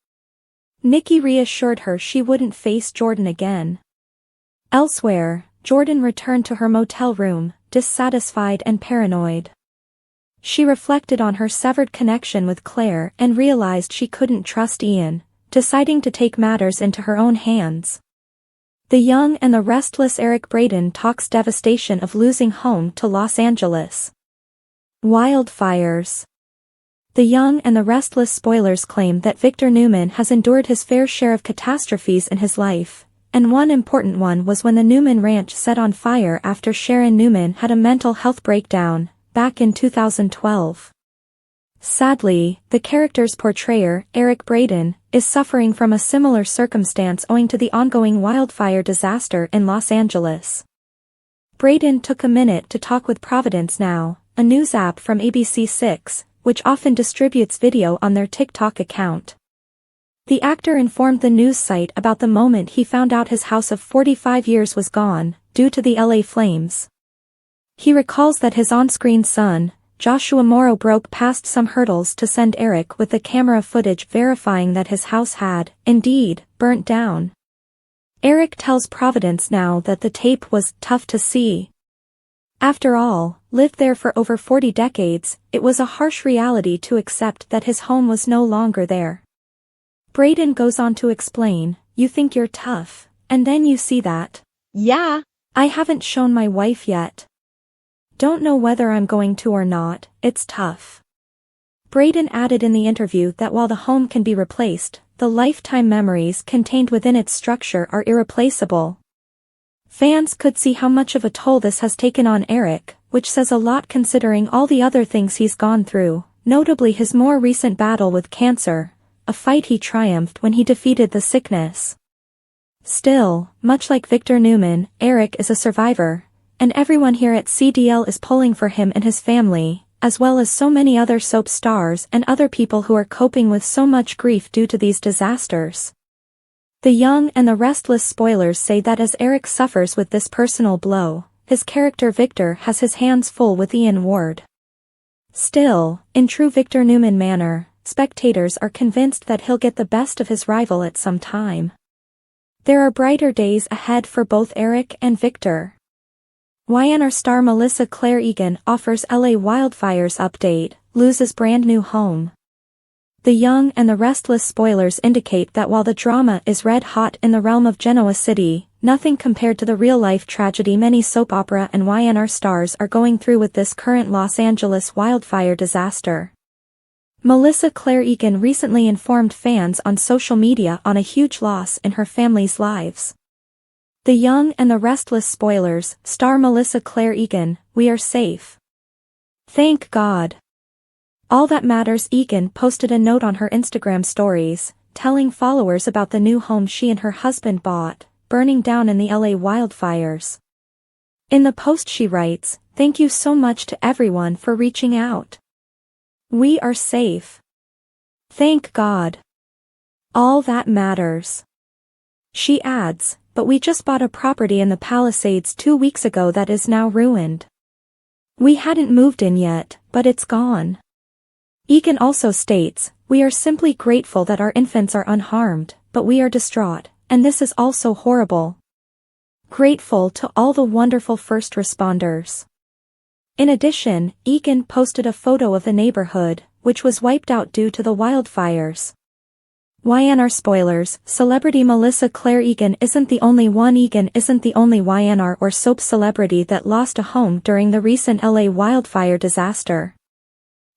Nikki reassured her she wouldn't face Jordan again. Elsewhere, Jordan returned to her motel room, dissatisfied and paranoid. She reflected on her severed connection with Claire and realized she couldn't trust Ian, deciding to take matters into her own hands. The Young and the Restless Eric Braeden talks devastation of losing home to Los Angeles. Wildfires. The Young and the Restless spoilers claim that Victor Newman has endured his fair share of catastrophes in his life, and one important one was when the Newman Ranch set on fire after Sharon Newman had a mental health breakdown, back in 2012. Sadly, the character's portrayer, Eric Braeden, is suffering from a similar circumstance owing to the ongoing wildfire disaster in Los Angeles. Braeden took a minute to talk with Providence Now, a news app from ABC6, which often distributes video on their TikTok account. The actor informed the news site about the moment he found out his house of 45 years was gone, due to the LA flames. He recalls that his on-screen son, Joshua Morrow, broke past some hurdles to send Eric with the camera footage verifying that his house had, indeed, burnt down. Eric tells Providence Now that the tape was tough to see. After all, lived there for over 40 decades, it was a harsh reality to accept that his home was no longer there. Braeden goes on to explain, "You think you're tough, and then you see that. Yeah, I haven't shown my wife yet. Don't know whether I'm going to or not, it's tough." Braeden added in the interview that while the home can be replaced, the lifetime memories contained within its structure are irreplaceable. Fans could see how much of a toll this has taken on Eric, which says a lot considering all the other things he's gone through, notably his more recent battle with cancer, a fight he triumphed when he defeated the sickness. Still, much like Victor Newman, Eric is a survivor, and everyone here at CDL is pulling for him and his family, as well as so many other soap stars and other people who are coping with so much grief due to these disasters. The Young and the Restless spoilers say that as Eric suffers with this personal blow, his character Victor has his hands full with Ian Ward. Still, in true Victor Newman manner, spectators are convinced that he'll get the best of his rival at some time. There are brighter days ahead for both Eric and Victor. YNR star Melissa Claire Egan offers LA wildfires update, loses brand new home. The Young and the Restless spoilers indicate that while the drama is red hot in the realm of Genoa City, nothing compared to the real-life tragedy many soap opera and YNR stars are going through with this current Los Angeles wildfire disaster. Melissa Claire Egan recently informed fans on social media on a huge loss in her family's lives. The Young and the Restless spoilers, star Melissa Claire Egan, "We are safe. Thank God." All that matters. Egan posted a note on her Instagram stories, telling followers about the new home she and her husband bought, burning down in the LA wildfires. In the post she writes, "Thank you so much to everyone for reaching out. We are safe. Thank God. All that matters." She adds, "But we just bought a property in the Palisades 2 weeks ago that is now ruined. We hadn't moved in yet, but it's gone." Egan also states, "We are simply grateful that our infants are unharmed, but we are distraught, and this is also horrible. Grateful to all the wonderful first responders." In addition, Egan posted a photo of the neighborhood, which was wiped out due to the wildfires. YNR spoilers, celebrity Melissa Claire Egan isn't the only one. Egan isn't the only YNR or soap celebrity that lost a home during the recent LA wildfire disaster.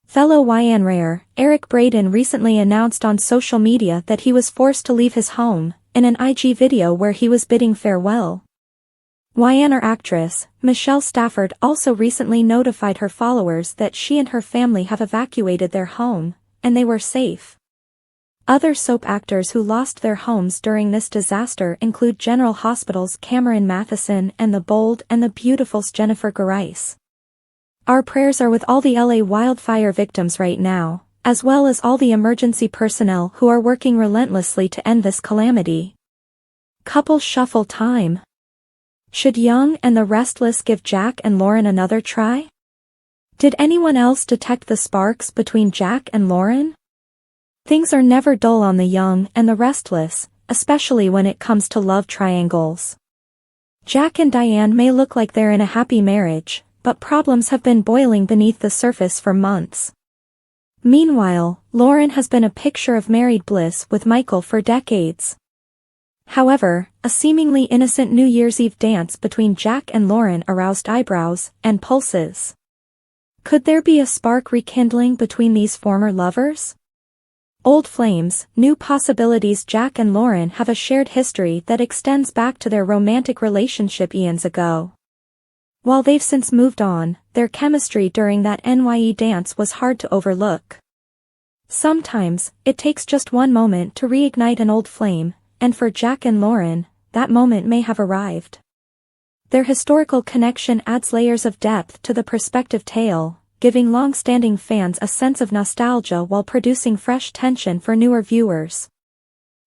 Fellow YNRer, Eric Braeden recently announced on social media that he was forced to leave his home, in an IG video where he was bidding farewell. YNR actress, Michelle Stafford also recently notified her followers that she and her family have evacuated their home, and they were safe. Other soap actors who lost their homes during this disaster include General Hospital's Cameron Matheson and the bold and the beautiful Jennifer Garais. Our prayers are with all the LA wildfire victims right now, as well as all the emergency personnel who are working relentlessly to end this calamity. Couple shuffle time. Should Young and the Restless give Jack and Lauren another try? Did anyone else detect the sparks between Jack and Lauren? Things are never dull on the Young and the Restless, especially when it comes to love triangles. Jack and Diane may look like they're in a happy marriage, but problems have been boiling beneath the surface for months. Meanwhile, Lauren has been a picture of married bliss with Michael for decades. However, a seemingly innocent New Year's Eve dance between Jack and Lauren aroused eyebrows and pulses. Could there be a spark rekindling between these former lovers? Old flames, new possibilities. Jack and Lauren have a shared history that extends back to their romantic relationship eons ago. While they've since moved on, their chemistry during that NYE dance was hard to overlook. Sometimes, it takes just one moment to reignite an old flame, and for Jack and Lauren, that moment may have arrived. Their historical connection adds layers of depth to the prospective tale, giving long-standing fans a sense of nostalgia while producing fresh tension for newer viewers.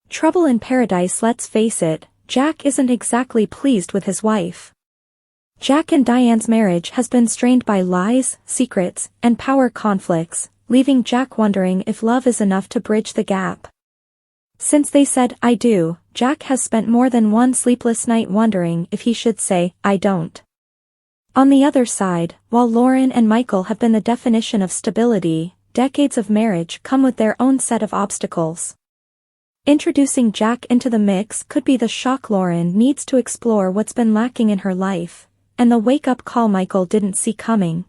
Trouble in Paradise. Let's face it, Jack isn't exactly pleased with his wife. Jack and Diane's marriage has been strained by lies, secrets, and power conflicts, leaving Jack wondering if love is enough to bridge the gap. Since they said "I do," Jack has spent more than one sleepless night wondering if he should say "I don't." On the other side, while Lauren and Michael have been the definition of stability, decades of marriage come with their own set of obstacles. Introducing Jack into the mix could be the shock Lauren needs to explore what's been lacking in her life, and the wake-up call Michael didn't see coming.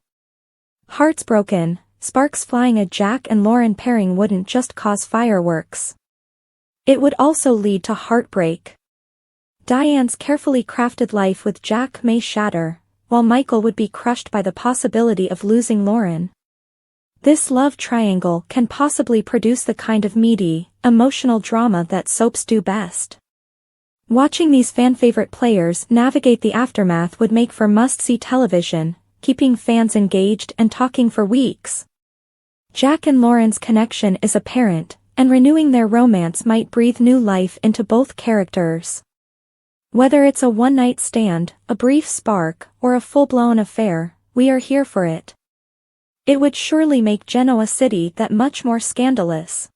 Hearts broken, sparks flying. A Jack and Lauren pairing wouldn't just cause fireworks. It would also lead to heartbreak. Diane's carefully crafted life with Jack may shatter, while Michael would be crushed by the possibility of losing Lauren. This love triangle can possibly produce the kind of meaty, emotional drama that soaps do best. Watching these fan-favorite players navigate the aftermath would make for must-see television, keeping fans engaged and talking for weeks. Jack and Lauren's connection is apparent, and renewing their romance might breathe new life into both characters. Whether it's a one-night stand, a brief spark, or a full-blown affair, we are here for it. It would surely make Genoa City that much more scandalous.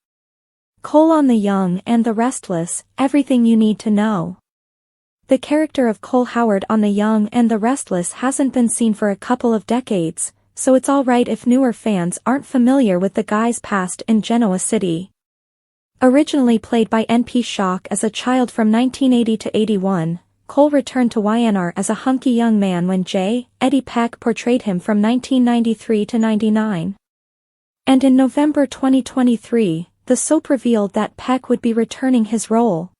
Cole on the Young and the Restless, everything you need to know. The character of Cole Howard on The Young and the Restless hasn't been seen for a couple of decades, so it's alright if newer fans aren't familiar with the guy's past in Genoa City. Originally played by N.P. Shock as a child from 1980 to 81, Cole returned to YNR as a hunky young man when J. Eddie Peck portrayed him from 1993 to 99. And in November 2023, the soap revealed that Peck would be returning his role.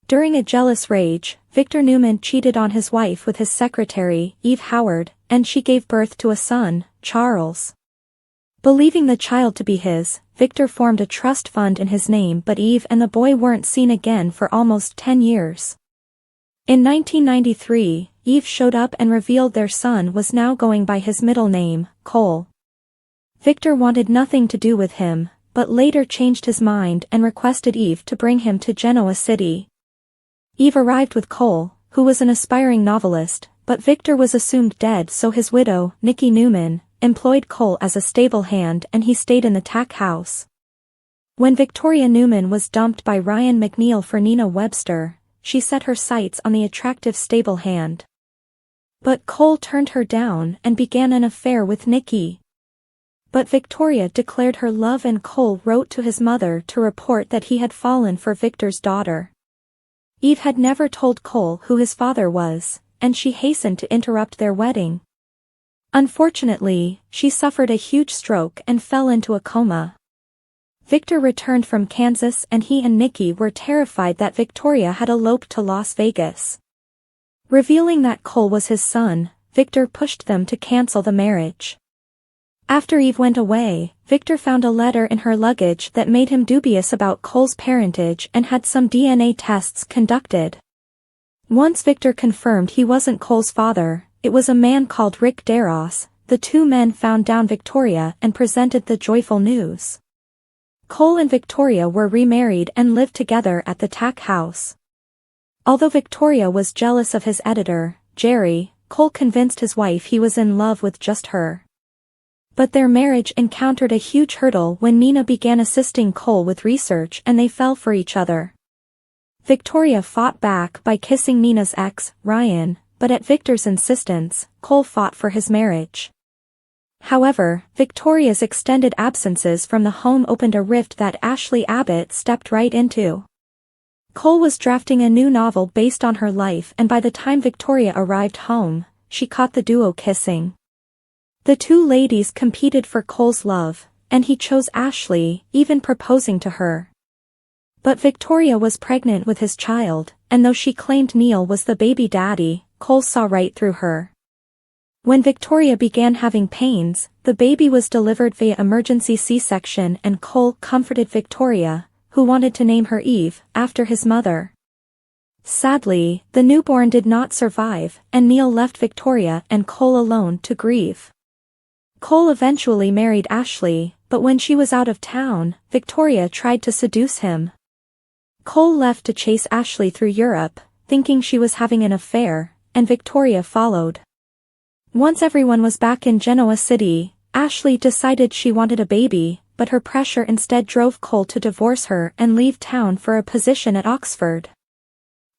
During a jealous rage, Victor Newman cheated on his wife with his secretary, Eve Howard, and she gave birth to a son, Charles. Believing the child to be his, Victor formed a trust fund in his name, but Eve and the boy weren't seen again for almost 10 years. In 1993, Eve showed up and revealed their son was now going by his middle name, Cole. Victor wanted nothing to do with him, but later changed his mind and requested Eve to bring him to Genoa City. Eve arrived with Cole, who was an aspiring novelist, but Victor was assumed dead, so his widow, Nikki Newman, employed Cole as a stable hand and he stayed in the Tack House. When Victoria Newman was dumped by Ryan McNeil for Nina Webster, she set her sights on the attractive stable hand. But Cole turned her down and began an affair with Nikki. But Victoria declared her love and Cole wrote to his mother to report that he had fallen for Victor's daughter. Eve had never told Cole who his father was, and she hastened to interrupt their wedding. Unfortunately, she suffered a huge stroke and fell into a coma. Victor returned from Kansas and he and Nikki were terrified that Victoria had eloped to Las Vegas. Revealing that Cole was his son, Victor pushed them to cancel the marriage. After Eve went away, Victor found a letter in her luggage that made him dubious about Cole's parentage and had some DNA tests conducted. Once Victor confirmed he wasn't Cole's father, it was a man called Rick Deros. The two men found down Victoria and presented the joyful news. Cole and Victoria were remarried and lived together at the Tack house. Although Victoria was jealous of his editor, Jerry, Cole convinced his wife he was in love with just her. But their marriage encountered a huge hurdle when Nina began assisting Cole with research and they fell for each other. Victoria fought back by kissing Nina's ex, Ryan, but at Victor's insistence, Cole fought for his marriage. However, Victoria's extended absences from the home opened a rift that Ashley Abbott stepped right into. Cole was drafting a new novel based on her life, and by the time Victoria arrived home, she caught the duo kissing. The two ladies competed for Cole's love, and he chose Ashley, even proposing to her. But Victoria was pregnant with his child, and though she claimed Neil was the baby daddy, Cole saw right through her. When Victoria began having pains, the baby was delivered via emergency C-section, and Cole comforted Victoria, who wanted to name her Eve, after his mother. Sadly, the newborn did not survive, and Neil left Victoria and Cole alone to grieve. Cole eventually married Ashley, but when she was out of town, Victoria tried to seduce him. Cole left to chase Ashley through Europe, thinking she was having an affair, and Victoria followed. Once everyone was back in Genoa City, Ashley decided she wanted a baby, but her pressure instead drove Cole to divorce her and leave town for a position at Oxford.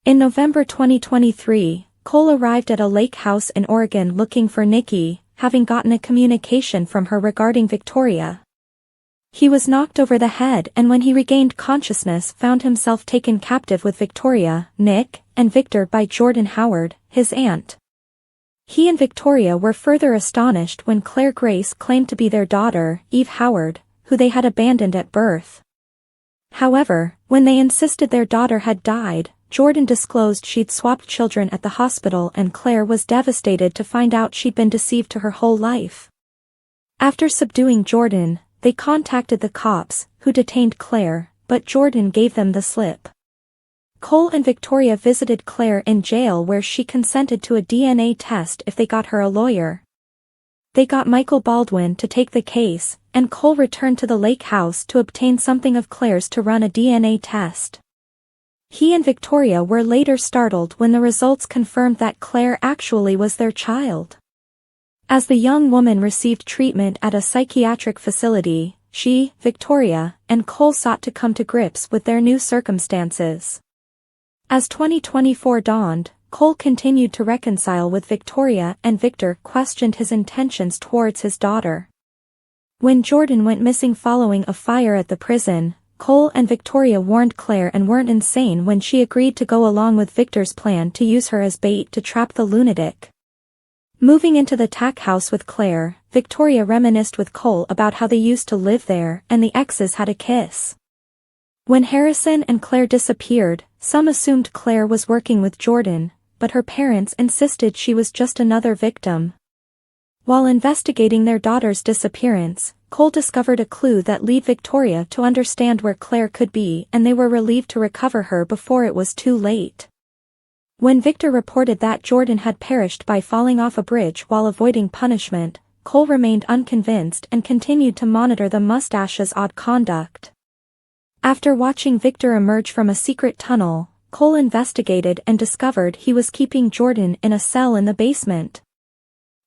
In November 2023, Cole arrived at a lake house in Oregon looking for Nikki, having gotten a communication from her regarding Victoria. He was knocked over the head, and when he regained consciousness found himself taken captive with Victoria, Nick, and Victor by Jordan Howard, his aunt. He and Victoria were further astonished when Claire Grace claimed to be their daughter, Eve Howard, who they had abandoned at birth. However, when they insisted their daughter had died, Jordan disclosed she'd swapped children at the hospital, and Claire was devastated to find out she'd been deceived to her whole life. After subduing Jordan, they contacted the cops, who detained Claire, but Jordan gave them the slip. Cole and Victoria visited Claire in jail, where she consented to a DNA test if they got her a lawyer. They got Michael Baldwin to take the case, and Cole returned to the lake house to obtain something of Claire's to run a DNA test. He and Victoria were later startled when the results confirmed that Claire actually was their child. As the young woman received treatment at a psychiatric facility, she, Victoria, and Cole sought to come to grips with their new circumstances. As 2024 dawned, Cole continued to reconcile with Victoria, and Victor questioned his intentions towards his daughter. When Jordan went missing following a fire at the prison, Cole and Victoria warned Claire and weren't insane when she agreed to go along with Victor's plan to use her as bait to trap the lunatic. Moving into the Tack house with Claire, Victoria reminisced with Cole about how they used to live there and the exes had a kiss. When Harrison and Claire disappeared, some assumed Claire was working with Jordan, but her parents insisted she was just another victim. While investigating their daughter's disappearance, Cole discovered a clue that led Victoria to understand where Claire could be, and they were relieved to recover her before it was too late. When Victor reported that Jordan had perished by falling off a bridge while avoiding punishment, Cole remained unconvinced and continued to monitor the mustache's odd conduct. After watching Victor emerge from a secret tunnel, Cole investigated and discovered he was keeping Jordan in a cell in the basement.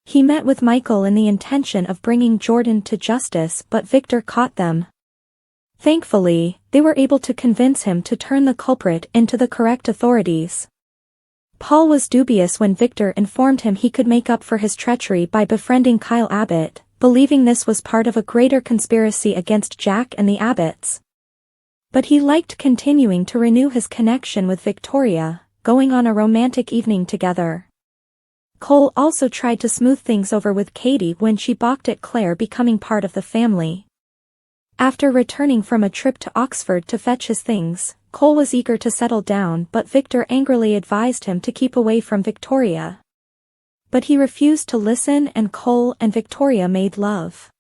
He met with Michael in the intention of bringing Jordan to justice, but Victor caught them. Thankfully, they were able to convince him to turn the culprit into the correct authorities. Paul was dubious when Victor informed him he could make up for his treachery by befriending Kyle Abbott, believing this was part of a greater conspiracy against Jack and the Abbotts. But he liked continuing to renew his connection with Victoria, going on a romantic evening together. Cole also tried to smooth things over with Katie when she balked at Claire becoming part of the family. After returning from a trip to Oxford to fetch his things, Cole was eager to settle down, but Victor angrily advised him to keep away from Victoria. But he refused to listen, and Cole and Victoria made love.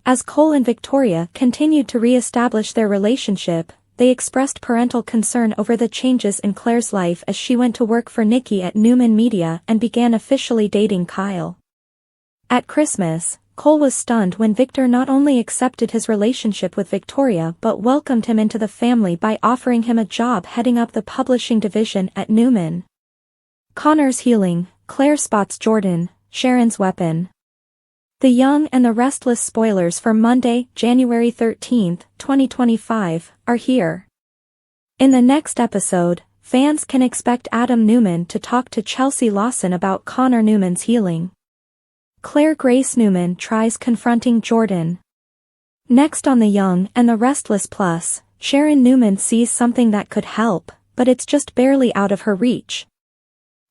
As Cole and Victoria continued to re-establish their relationship, they expressed parental concern over the changes in Claire's life as she went to work for Nikki at Newman Media and began officially dating Kyle. At Christmas, Cole was stunned when Victor not only accepted his relationship with Victoria but welcomed him into the family by offering him a job heading up the publishing division at Newman. Connor's healing, Claire spots Jordan, Sharon's weapon. The Young and the Restless spoilers for Monday, January 13, 2025, are here. In the next episode, fans can expect Adam Newman to talk to Chelsea Lawson about Connor Newman's healing. Claire Grace Newman tries confronting Jordan. Next on The Young and the Restless Plus, Sharon Newman sees something that could help, but it's just barely out of her reach.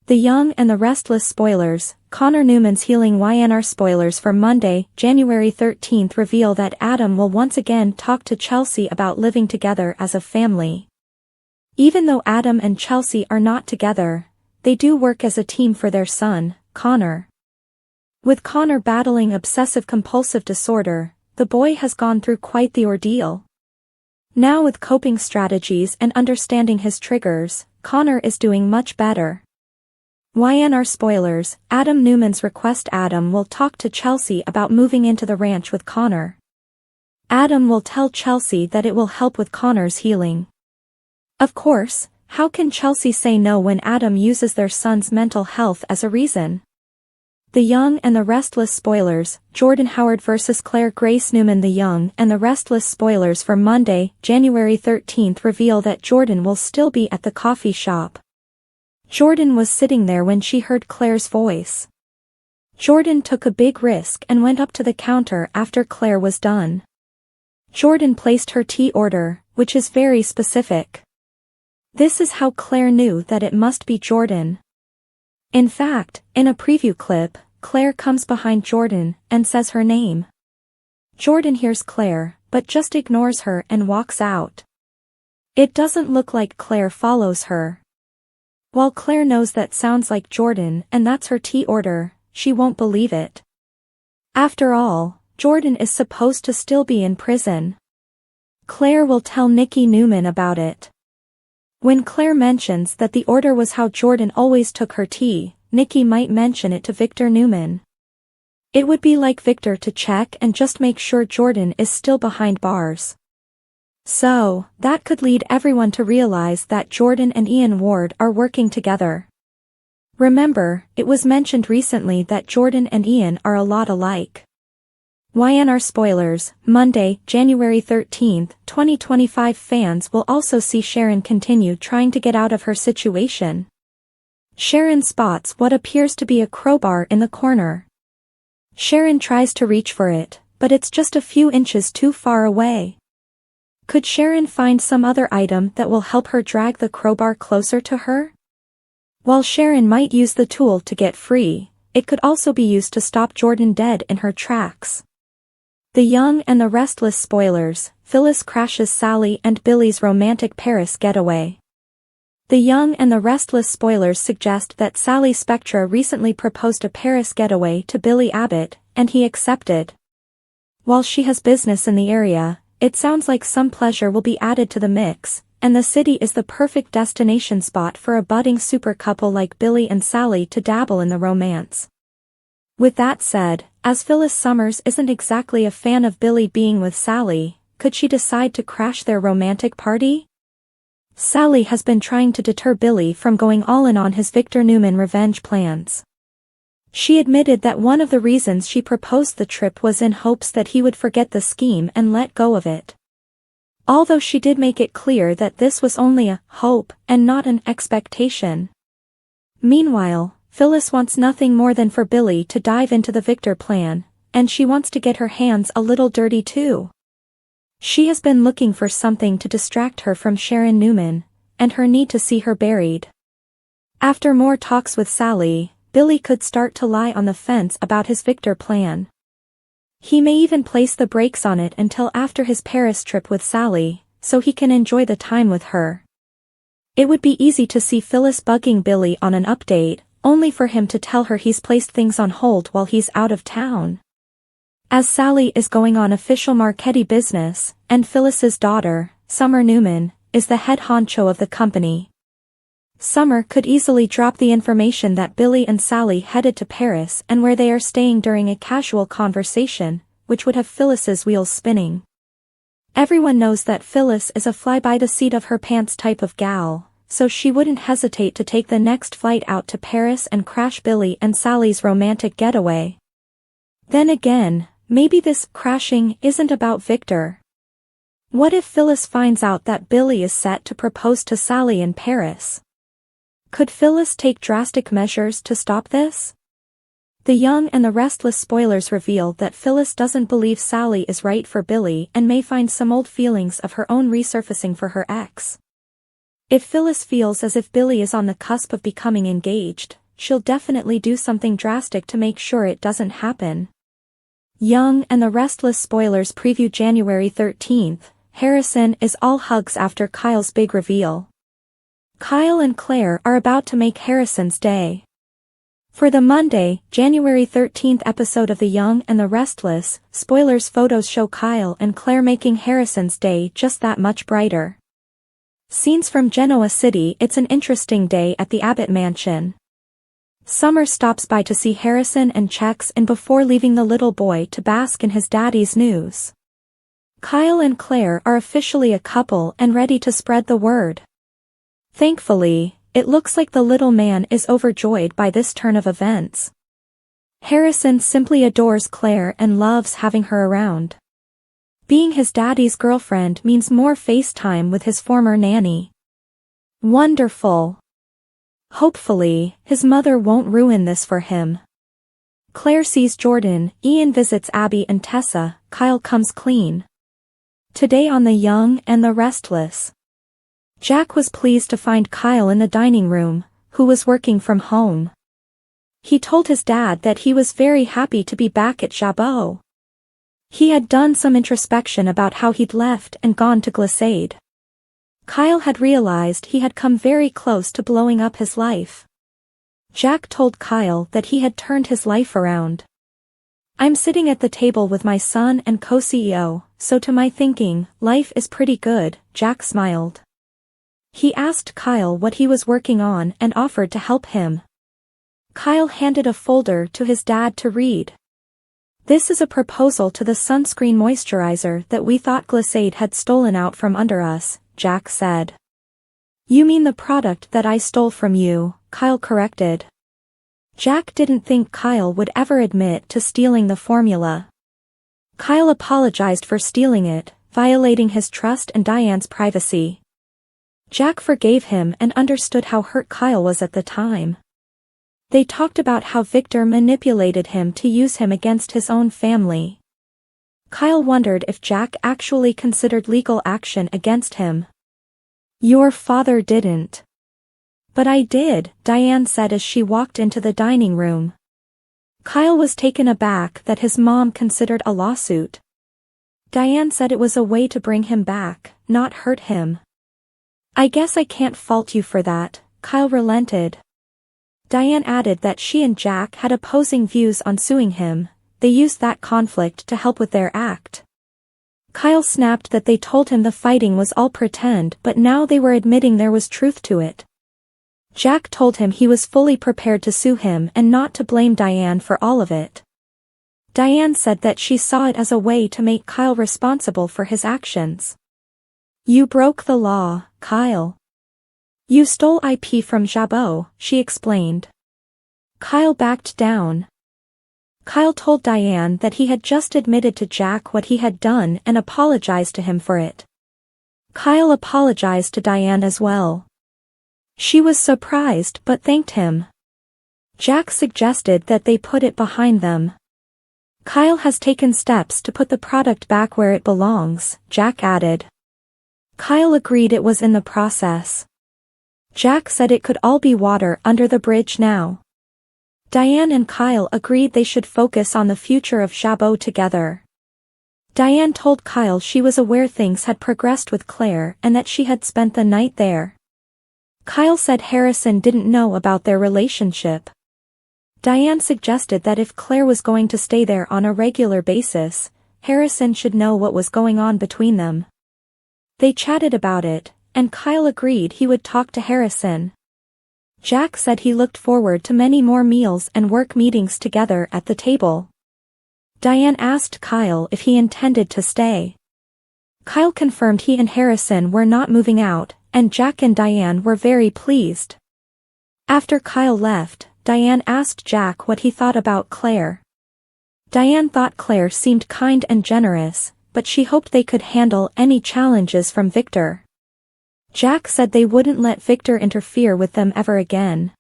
The Young and the Restless spoilers, Connor Newman's healing. YNR spoilers for Monday, January 13 reveal that Adam will once again talk to Chelsea about living together as a family. Even though Adam and Chelsea are not together, they do work as a team for their son, Connor. With Connor battling obsessive-compulsive disorder, the boy has gone through quite the ordeal. Now with coping strategies and understanding his triggers, Connor is doing much better. YNR spoilers, Adam Newman's request. Adam will talk to Chelsea about moving into the ranch with Connor. Adam will tell Chelsea that it will help with Connor's healing. Of course, how can Chelsea say no when Adam uses their son's mental health as a reason? The Young and the Restless spoilers, Jordan Howard vs. Claire Grace Newman. The Young and the Restless spoilers for Monday, January 13 reveal that Jordan will still be at the coffee shop. Jordan was sitting there when she heard Claire's voice. Jordan took a big risk and went up to the counter after Claire was done. Jordan placed her tea order, which is very specific. This is how Claire knew that it must be Jordan. In fact, in a preview clip, Claire comes behind Jordan and says her name. Jordan hears Claire, but just ignores her and walks out. It doesn't look like Claire follows her. While Claire knows that sounds like Jordan and that's her tea order, she won't believe it. After all, Jordan is supposed to still be in prison. Claire will tell Nikki Newman about it. When Claire mentions that the order was how Jordan always took her tea, Nikki might mention it to Victor Newman. It would be like Victor to check and just make sure Jordan is still behind bars. So, that could lead everyone to realize that Jordan and Ian Ward are working together. Remember, it was mentioned recently that Jordan and Ian are a lot alike. YNR spoilers, Monday, January 13, 2025 fans will also see Sharon continue trying to get out of her situation. Sharon spots what appears to be a crowbar in the corner. Sharon tries to reach for it, but it's just a few inches too far away. Could Sharon find some other item that will help her drag the crowbar closer to her? While Sharon might use the tool to get free, it could also be used to stop Jordan dead in her tracks. The Young and the Restless spoilers, Phyllis crashes Sally and Billy's romantic Paris getaway. The Young and the Restless spoilers suggest that Sally Spectra recently proposed a Paris getaway to Billy Abbott, and he accepted. While she has business in the area, it sounds like some pleasure will be added to the mix, and the city is the perfect destination spot for a budding super couple like Billy and Sally to dabble in the romance. With that said, as Phyllis Summers isn't exactly a fan of Billy being with Sally, could she decide to crash their romantic party? Sally has been trying to deter Billy from going all in on his Victor Newman revenge plans. She admitted that one of the reasons she proposed the trip was in hopes that he would forget the scheme and let go of it. Although she did make it clear that this was only a hope and not an expectation. Meanwhile, Phyllis wants nothing more than for Billy to dive into the Victor plan, and she wants to get her hands a little dirty too. She has been looking for something to distract her from Sharon Newman, and her need to see her buried. After more talks with Sally, Billy could start to lie on the fence about his Victor plan. He may even place the brakes on it until after his Paris trip with Sally, so he can enjoy the time with her. It would be easy to see Phyllis bugging Billy on an update, only for him to tell her he's placed things on hold while he's out of town. as Sally is going on official marketing business, and Phyllis's daughter, Summer Newman, is the head honcho of the company. Summer could easily drop the information that Billy and Sally headed to Paris and where they are staying during a casual conversation, which would have Phyllis's wheels spinning. Everyone knows that Phyllis is a fly-by-the-seat-of-her-pants type of gal, so she wouldn't hesitate to take the next flight out to Paris and crash Billy and Sally's romantic getaway. Then again, maybe this crashing isn't about Victor. What if Phyllis finds out that Billy is set to propose to Sally in Paris? Could Phyllis take drastic measures to stop this? The Young and the Restless spoilers reveal that Phyllis doesn't believe Sally is right for Billy and may find some old feelings of her own resurfacing for her ex. If Phyllis feels as if Billy is on the cusp of becoming engaged, she'll definitely do something drastic to make sure it doesn't happen. Young and the Restless spoilers preview January 13th. Harrison is all hugs after Kyle's big reveal. Kyle and Claire are about to make Harrison's day. For the Monday, January 13th episode of The Young and the Restless, spoilers photos show Kyle and Claire making Harrison's day just that much brighter. Scenes from Genoa City. It's an interesting day at the Abbott mansion. Summer stops by to see Harrison and checks in before leaving the little boy to bask in his daddy's news. Kyle and Claire are officially a couple and ready to spread the word. Thankfully, it looks like the little man is overjoyed by this turn of events. Harrison simply adores Claire and loves having her around. Being his daddy's girlfriend means more FaceTime with his former nanny. Wonderful. Hopefully, his mother won't ruin this for him. Claire sees Jordan, Ian visits Abby and Tessa, Kyle comes clean. Today on The Young and the Restless. Jack was pleased to find Kyle in the dining room, who was working from home. He told his dad that he was very happy to be back at Chabot. He had done some introspection about how he'd left and gone to Glissade. Kyle had realized he had come very close to blowing up his life. Jack told Kyle that he had turned his life around. I'm sitting at the table with my son and co-CEO, so to my thinking, life is pretty good, Jack smiled. He asked Kyle what he was working on and offered to help him. Kyle handed a folder to his dad to read. This is a proposal to the sunscreen moisturizer that we thought Glissade had stolen out from under us, Jack said. You mean the product that I stole from you, Kyle corrected. Jack didn't think Kyle would ever admit to stealing the formula. Kyle apologized for stealing it, violating his trust and Diane's privacy. Jack forgave him and understood how hurt Kyle was at the time. They talked about how Victor manipulated him to use him against his own family. Kyle wondered if Jack actually considered legal action against him. Your father didn't. But I did, Diane said as she walked into the dining room. Kyle was taken aback that his mom considered a lawsuit. Diane said it was a way to bring him back, not hurt him. I guess I can't fault you for that, Kyle relented. Diane added that she and Jack had opposing views on suing him. They used that conflict to help with their act. Kyle snapped that they told him the fighting was all pretend, but now they were admitting there was truth to it. Jack told him he was fully prepared to sue him and not to blame Diane for all of it. Diane said that she saw it as a way to make Kyle responsible for his actions. You broke the law, Kyle. You stole IP from Chabot, she explained. Kyle backed down. Kyle told Diane that he had just admitted to Jack what he had done and apologized to him for it. Kyle apologized to Diane as well. She was surprised but thanked him. Jack suggested that they put it behind them. Kyle has taken steps to put the product back where it belongs, Jack added. Kyle agreed it was in the process. Jack said it could all be water under the bridge now. Diane and Kyle agreed they should focus on the future of Chabot together. Diane told Kyle she was aware things had progressed with Claire and that she had spent the night there. Kyle said Harrison didn't know about their relationship. Diane suggested that if Claire was going to stay there on a regular basis, Harrison should know what was going on between them. They chatted about it, and Kyle agreed he would talk to Harrison. Jack said he looked forward to many more meals and work meetings together at the table. Diane asked Kyle if he intended to stay. Kyle confirmed he and Harrison were not moving out, and Jack and Diane were very pleased. After Kyle left, Diane asked Jack what he thought about Claire. Diane thought Claire seemed kind and generous, but she hoped they could handle any challenges from Victor. Jack said they wouldn't let Victor interfere with them ever again.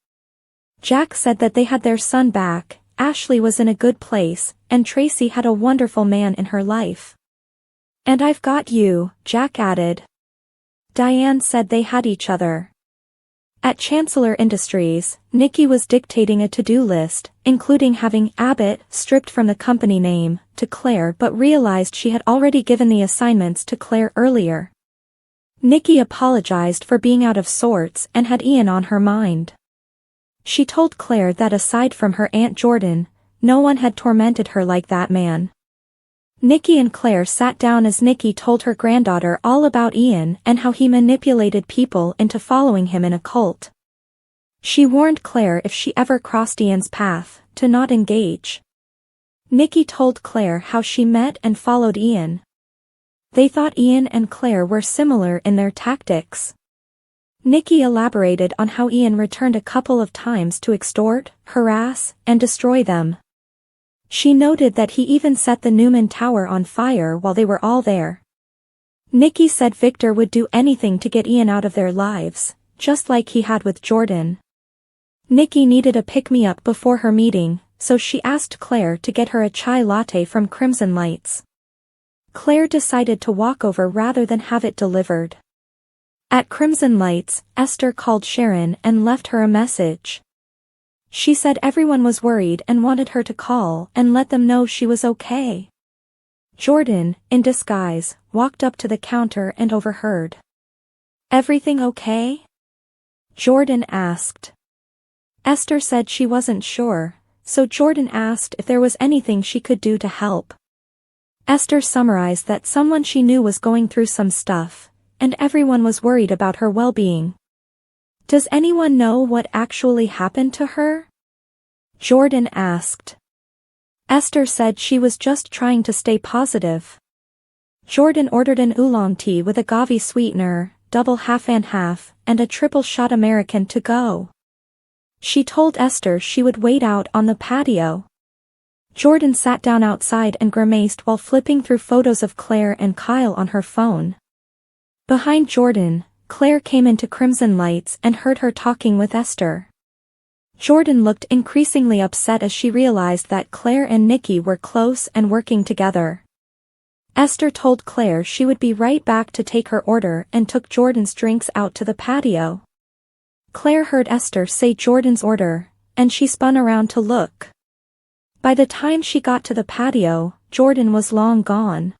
Jack said that they had their son back, Ashley was in a good place, and Tracy had a wonderful man in her life. "And I've got you," Jack added. Diane said they had each other. At Chancellor Industries, Nikki was dictating a to-do list, including having Abbott stripped from the company name, to Claire, but realized she had already given the assignments to Claire earlier. Nikki apologized for being out of sorts and had Ian on her mind. She told Claire that aside from her Aunt Jordan, no one had tormented her like that man. Nikki and Claire sat down as Nikki told her granddaughter all about Ian and how he manipulated people into following him in a cult. She warned Claire if she ever crossed Ian's path, to not engage. Nikki told Claire how she met and followed Ian. They thought Ian and Claire were similar in their tactics. Nikki elaborated on how Ian returned a couple of times to extort, harass, and destroy them. She noted that he even set the Newman Tower on fire while they were all there. Nikki said Victor would do anything to get Ian out of their lives, just like he had with Jordan. Nikki needed a pick-me-up before her meeting, so she asked Claire to get her a chai latte from Crimson Lights. Claire decided to walk over rather than have it delivered. At Crimson Lights, Esther called Sharon and left her a message. She said everyone was worried and wanted her to call and let them know she was okay. Jordan, in disguise, walked up to the counter and overheard. "Everything okay?" Jordan asked. Esther said she wasn't sure, so Jordan asked if there was anything she could do to help. Esther summarized that someone she knew was going through some stuff, and everyone was worried about her well-being. "Does anyone know what actually happened to her?" Jordan asked. Esther said she was just trying to stay positive. Jordan ordered an oolong tea with agave sweetener, double half and half, and a triple shot American to go. She told Esther she would wait out on the patio. Jordan sat down outside and grimaced while flipping through photos of Claire and Kyle on her phone. Behind Jordan, Claire came into Crimson Lights and heard her talking with Esther. Jordan looked increasingly upset as she realized that Claire and Nikki were close and working together. Esther told Claire she would be right back to take her order and took Jordan's drinks out to the patio. Claire heard Esther say Jordan's order, and she spun around to look. By the time she got to the patio, Jordan was long gone.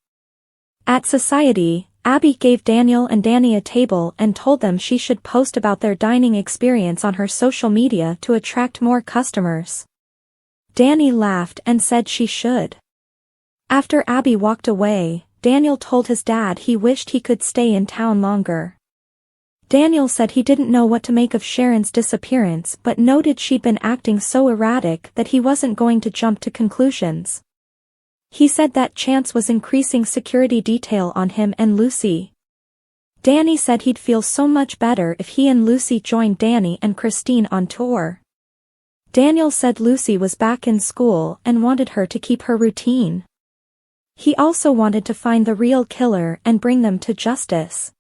At Society, Abby gave Daniel and Danny a table and told them she should post about their dining experience on her social media to attract more customers. Danny laughed and said she should. After Abby walked away, Daniel told his dad he wished he could stay in town longer. Daniel said he didn't know what to make of Sharon's disappearance but noted she'd been acting so erratic that he wasn't going to jump to conclusions. He said that Chance was increasing security detail on him and Lucy. Danny said he'd feel so much better if he and Lucy joined Danny and Christine on tour. Daniel said Lucy was back in school and wanted her to keep her routine. He also wanted to find the real killer and bring them to justice.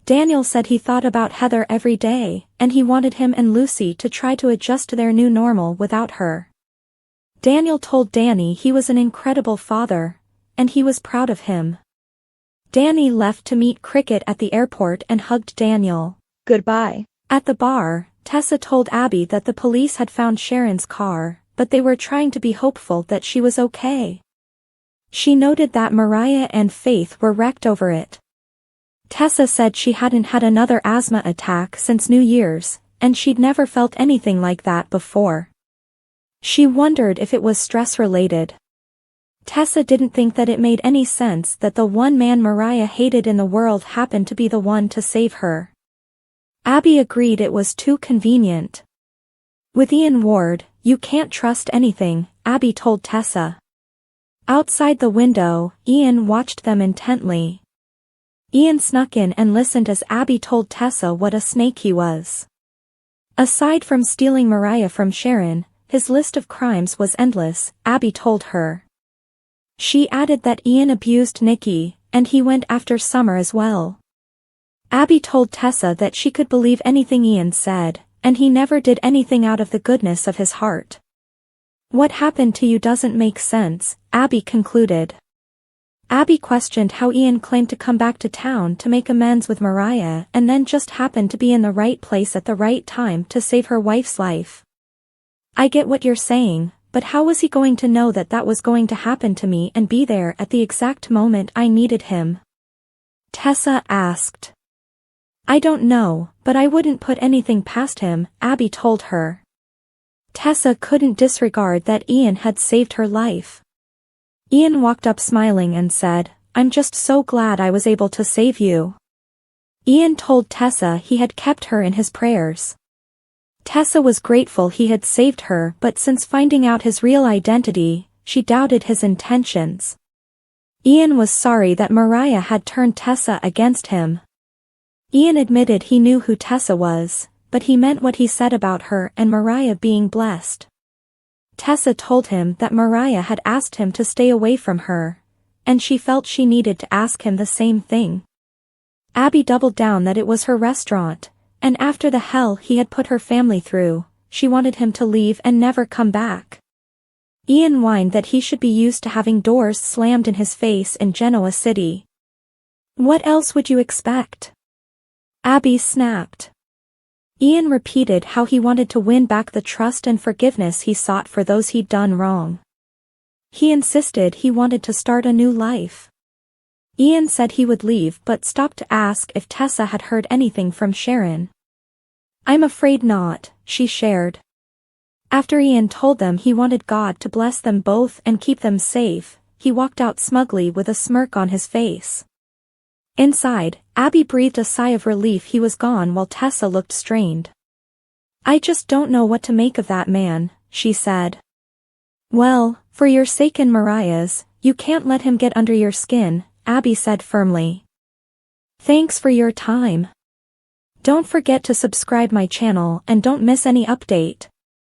Daniel said he thought about Heather every day, and he wanted him and Lucy to try to adjust to their new normal without her. Daniel told Danny he was an incredible father, and he was proud of him. Danny left to meet Cricket at the airport and hugged Daniel. Goodbye. At the bar, Tessa told Abby that the police had found Sharon's car, but they were trying to be hopeful that she was okay. She noted that Mariah and Faith were wrecked over it. Tessa said she hadn't had another asthma attack since New Year's, and she'd never felt anything like that before. She wondered if it was stress-related. Tessa didn't think that it made any sense that the one man Mariah hated in the world happened to be the one to save her. Abby agreed it was too convenient. With Ian Ward, you can't trust anything, Abby told Tessa. Outside the window, Ian watched them intently. Ian snuck in and listened as Abby told Tessa what a snake he was. Aside from stealing Mariah from Sharon, his list of crimes was endless, Abby told her. She added that Ian abused Nikki, and he went after Summer as well. Abby told Tessa that she could believe anything Ian said, and he never did anything out of the goodness of his heart. What happened to you doesn't make sense, Abby concluded. Abby questioned how Ian claimed to come back to town to make amends with Mariah and then just happened to be in the right place at the right time to save her wife's life. I get what you're saying, but how was he going to know that that was going to happen to me and be there at the exact moment I needed him? Tessa asked. I don't know, but I wouldn't put anything past him, Abby told her. Tessa couldn't disregard that Ian had saved her life. Ian walked up smiling and said, I'm just so glad I was able to save you. Ian told Tessa he had kept her in his prayers. Tessa was grateful he had saved her, but since finding out his real identity, she doubted his intentions. Ian was sorry that Mariah had turned Tessa against him. Ian admitted he knew who Tessa was, but he meant what he said about her and Mariah being blessed. Tessa told him that Mariah had asked him to stay away from her, and she felt she needed to ask him the same thing. Abby doubled down that it was her restaurant, and after the hell he had put her family through, she wanted him to leave and never come back. Ian whined that he should be used to having doors slammed in his face in Genoa City. What else would you expect? Abby snapped. Ian repeated how he wanted to win back the trust and forgiveness he sought for those he'd done wrong. He insisted he wanted to start a new life. Ian said he would leave but stopped to ask if Tessa had heard anything from Sharon. I'm afraid not, she shared. After Ian told them he wanted God to bless them both and keep them safe, he walked out smugly with a smirk on his face. Inside, Abby breathed a sigh of relief he was gone while Tessa looked strained. I just don't know what to make of that man, she said. Well, for your sake and Mariah's, you can't let him get under your skin, Abby said firmly. Thanks for your time. Don't forget to subscribe my channel and don't miss any update.